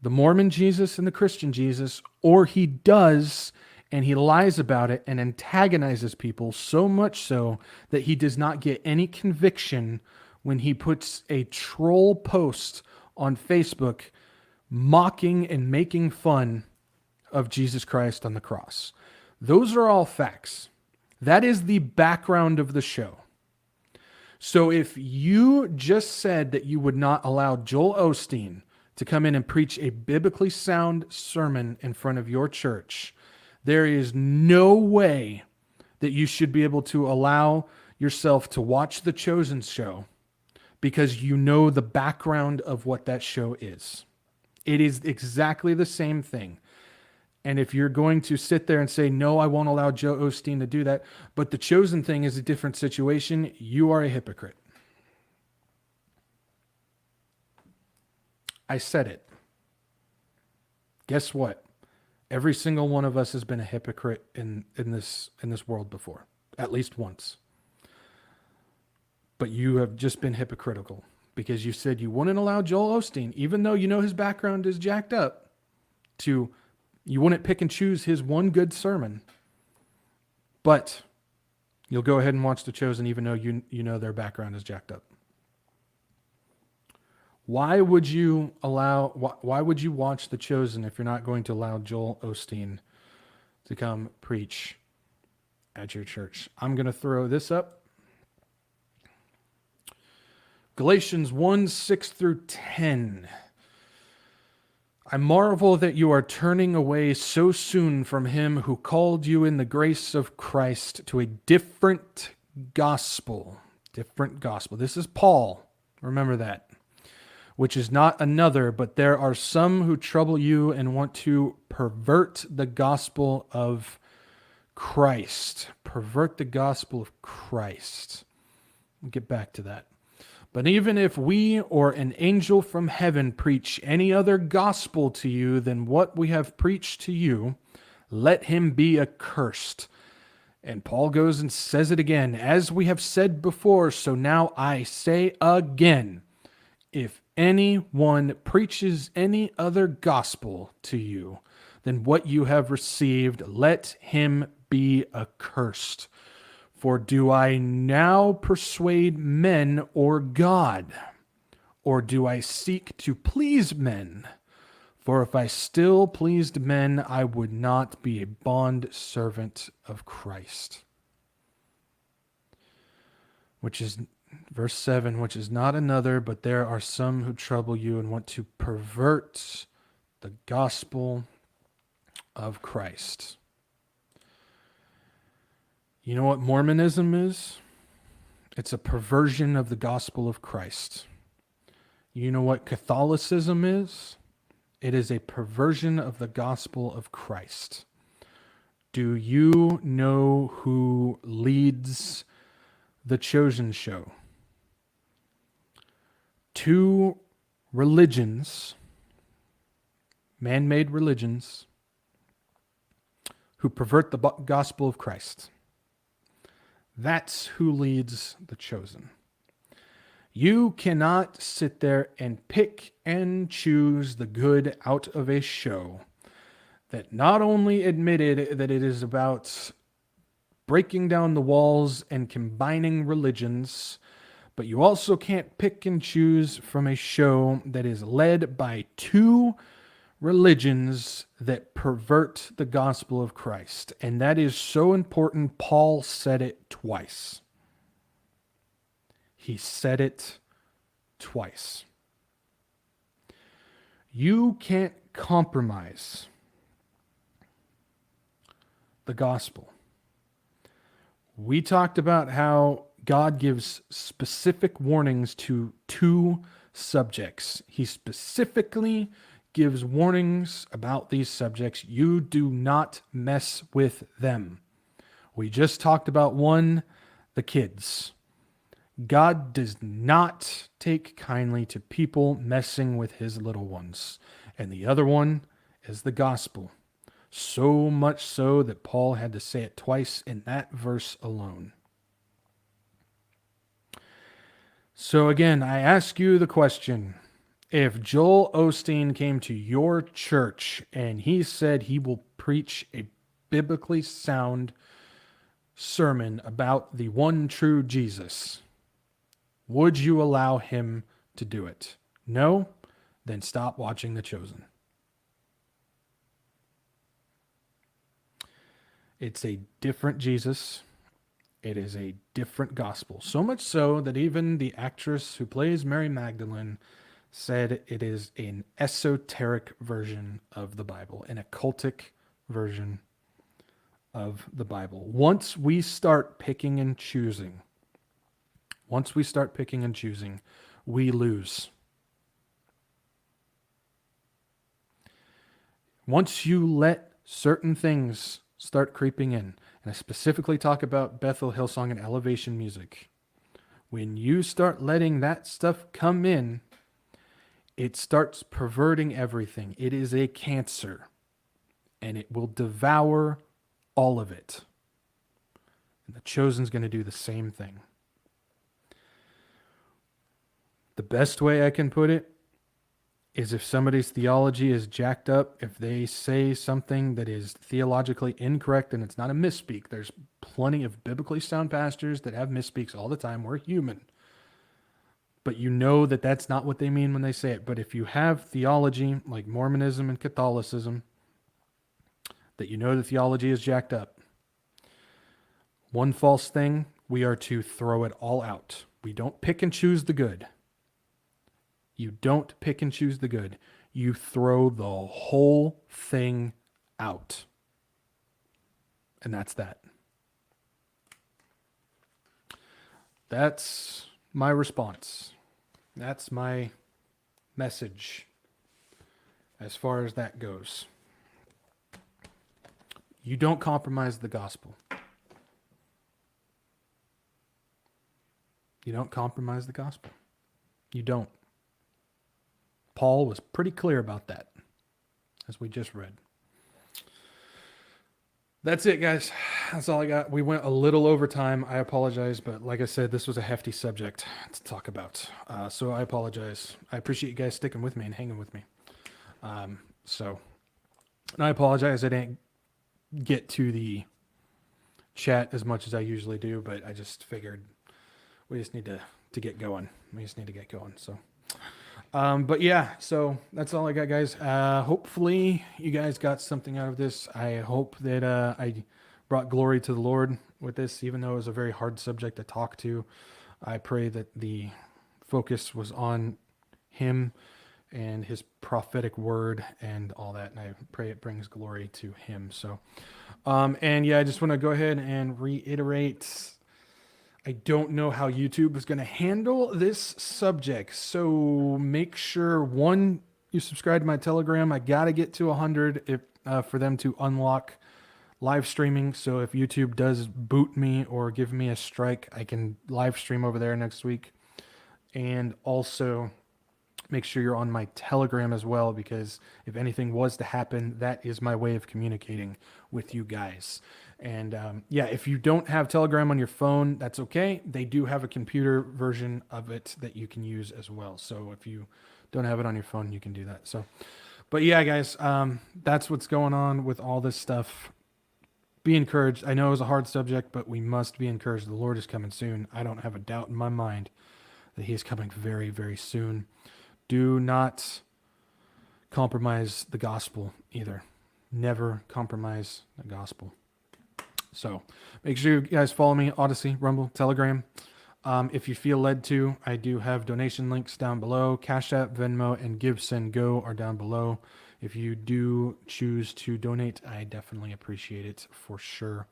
the Mormon Jesus and the Christian Jesus, or he does, and he lies about it and antagonizes people so much so that he does not get any conviction when he puts a troll post on Facebook mocking and making fun of Jesus Christ on the cross. Those are all facts. That is the background of the show. So if you just said that you would not allow Joel Osteen to come in and preach a biblically sound sermon in front of your church, there is no way that you should be able to allow yourself to watch The Chosen show because you know the background of what that show is. It is exactly the same thing. And if you're going to sit there and say, no, I won't allow Joe Osteen to do that, but The Chosen thing is a different situation, you are a hypocrite. I said it. Guess what? Every single one of us has been a hypocrite in this world before, at least once. But you have just been hypocritical because you said you wouldn't allow Joel Osteen, even though you know his background is jacked up, you wouldn't pick and choose his one good sermon. But you'll go ahead and watch The Chosen even though you know their background is jacked up. Why would you watch The Chosen if you're not going to allow Joel Osteen to come preach at your church? I'm going to throw this up. Galatians 1:6-10. I marvel that you are turning away so soon from him who called you in the grace of Christ to a different gospel. Different gospel. This is Paul. Remember that. Which is not another, but there are some who trouble you and want to pervert the gospel of Christ. Pervert the gospel of Christ. We'll get back to that. But even if we or an angel from heaven preach any other gospel to you than what we have preached to you, let him be accursed. And Paul goes and says it again. As we have said before, so now I say again, if anyone preaches any other gospel to you than what you have received, let him be accursed. For do I now persuade men or God? Or do I seek to please men? For if I still pleased men, I would not be a bond servant of Christ. Which is verse 7, which is not another, but there are some who trouble you and want to pervert the gospel of Christ. You know what Mormonism is? It's a perversion of the gospel of Christ. You know what Catholicism is? It is a perversion of the gospel of Christ. Do you know who leads The Chosen show? Two religions, man-made religions, who pervert the gospel of Christ. That's who leads The Chosen. You cannot sit there and pick and choose the good out of a show that not only admitted that it is about breaking down the walls and combining religions, but you also can't pick and choose from a show that is led by two religions that pervert the gospel of Christ. And that is so important. Paul said it twice. He said it twice. You can't compromise the gospel. We talked about how God gives specific warnings to two subjects. He specifically gives warnings about these subjects. You do not mess with them. We just talked about one, the kids. God does not take kindly to people messing with his little ones. And the other one is the gospel. So much so that Paul had to say it twice in that verse alone. So again, I ask you the question. If Joel Osteen came to your church and he said he will preach a biblically sound sermon about the one true Jesus, would you allow him to do it? No? Then stop watching The Chosen. It's a different Jesus. It is a different gospel. So much so that even the actress who plays Mary Magdalene said it is an esoteric version of the Bible, an occultic version of the Bible. Once we start picking and choosing, we lose. Once you let certain things start creeping in, and I specifically talk about Bethel, Hillsong, and Elevation music, when you start letting that stuff come in, it starts perverting everything. It is a cancer, and it will devour all of it. And The Chosen's going to do the same thing. The best way I can put it is if somebody's theology is jacked up, if they say something that is theologically incorrect and it's not a misspeak. There's plenty of biblically sound pastors that have misspeaks all the time. We're human. But you know that that's not what they mean when they say it. But if you have theology like Mormonism and Catholicism, that you know the theology is jacked up, one false thing, we are to throw it all out. We don't pick and choose the good. You don't pick and choose the good. You throw the whole thing out. And that's that. That's my response. That's my message as far as that goes. You don't compromise the gospel. You don't compromise the gospel. You don't. Paul was pretty clear about that, as we just read. That's it, guys. That's all I got. We went a little over time. I apologize, but like I said, this was a hefty subject to talk about. So I apologize. I appreciate you guys sticking with me and hanging with me. And I apologize I didn't get to the chat as much as I usually do, but I just figured we just need to get going. But yeah, so that's all I got, guys. Hopefully you guys got something out of this. I hope that I brought glory to the Lord with this, even though it was a very hard subject to talk to. I pray that the focus was on him and his prophetic word and all that, and I pray it brings glory to him. So, and yeah, I just want to go ahead and reiterate, I don't know how YouTube is going to handle this subject. So make sure, one, you subscribe to my Telegram. I got to get to 100 for them to unlock live streaming. So if YouTube does boot me or give me a strike, I can live stream over there next week. And also make sure you're on my Telegram as well, because if anything was to happen, that is my way of communicating with you guys. And yeah, if you don't have Telegram on your phone, that's okay. They do have a computer version of it that you can use as well. So if you don't have it on your phone, you can do that. So, but yeah, guys, that's what's going on with all this stuff. Be encouraged. I know it was a hard subject, but we must be encouraged. The Lord is coming soon. I don't have a doubt in my mind that he is coming very, very soon. Do not compromise the gospel either. Never compromise the gospel. So make sure you guys follow me, Odyssey, Rumble, Telegram. If you feel led to, I do have donation links down below. CashApp, Venmo, and Give, Send, Go are down below. If you do choose to donate, I definitely appreciate it for sure.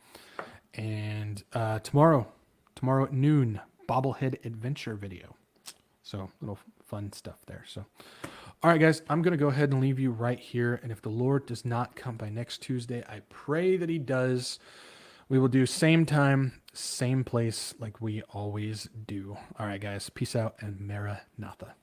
And tomorrow at noon, bobblehead adventure video. So little fun stuff there. So, all right, guys, I'm going to go ahead and leave you right here. And if the Lord does not come by next Tuesday, I pray that he does. We will do same time, same place like we always do. All right, guys, peace out and Maranatha.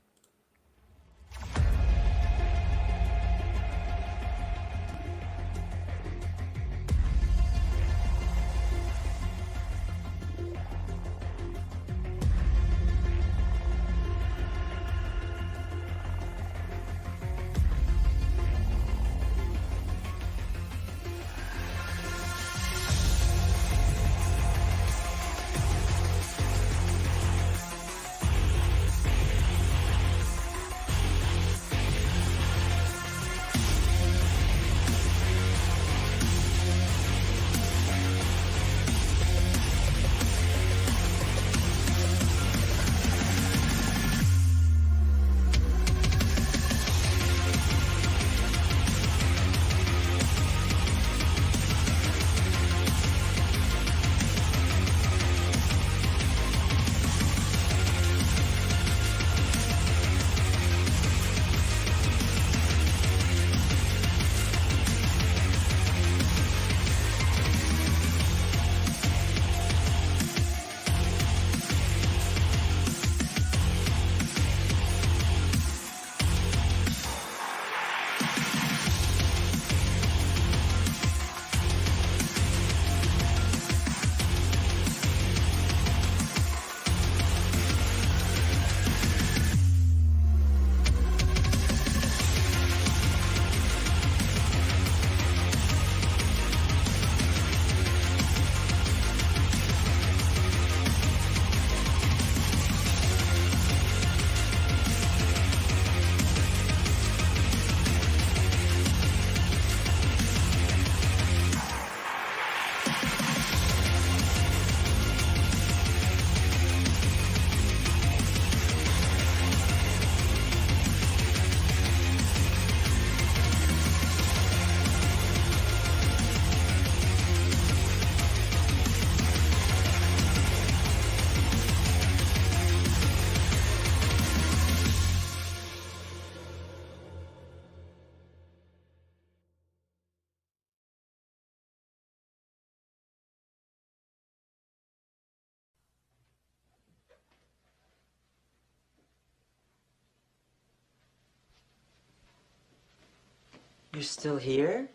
You're still here?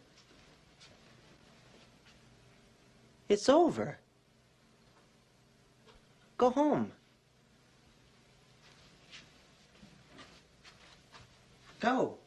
It's over. Go home. Go.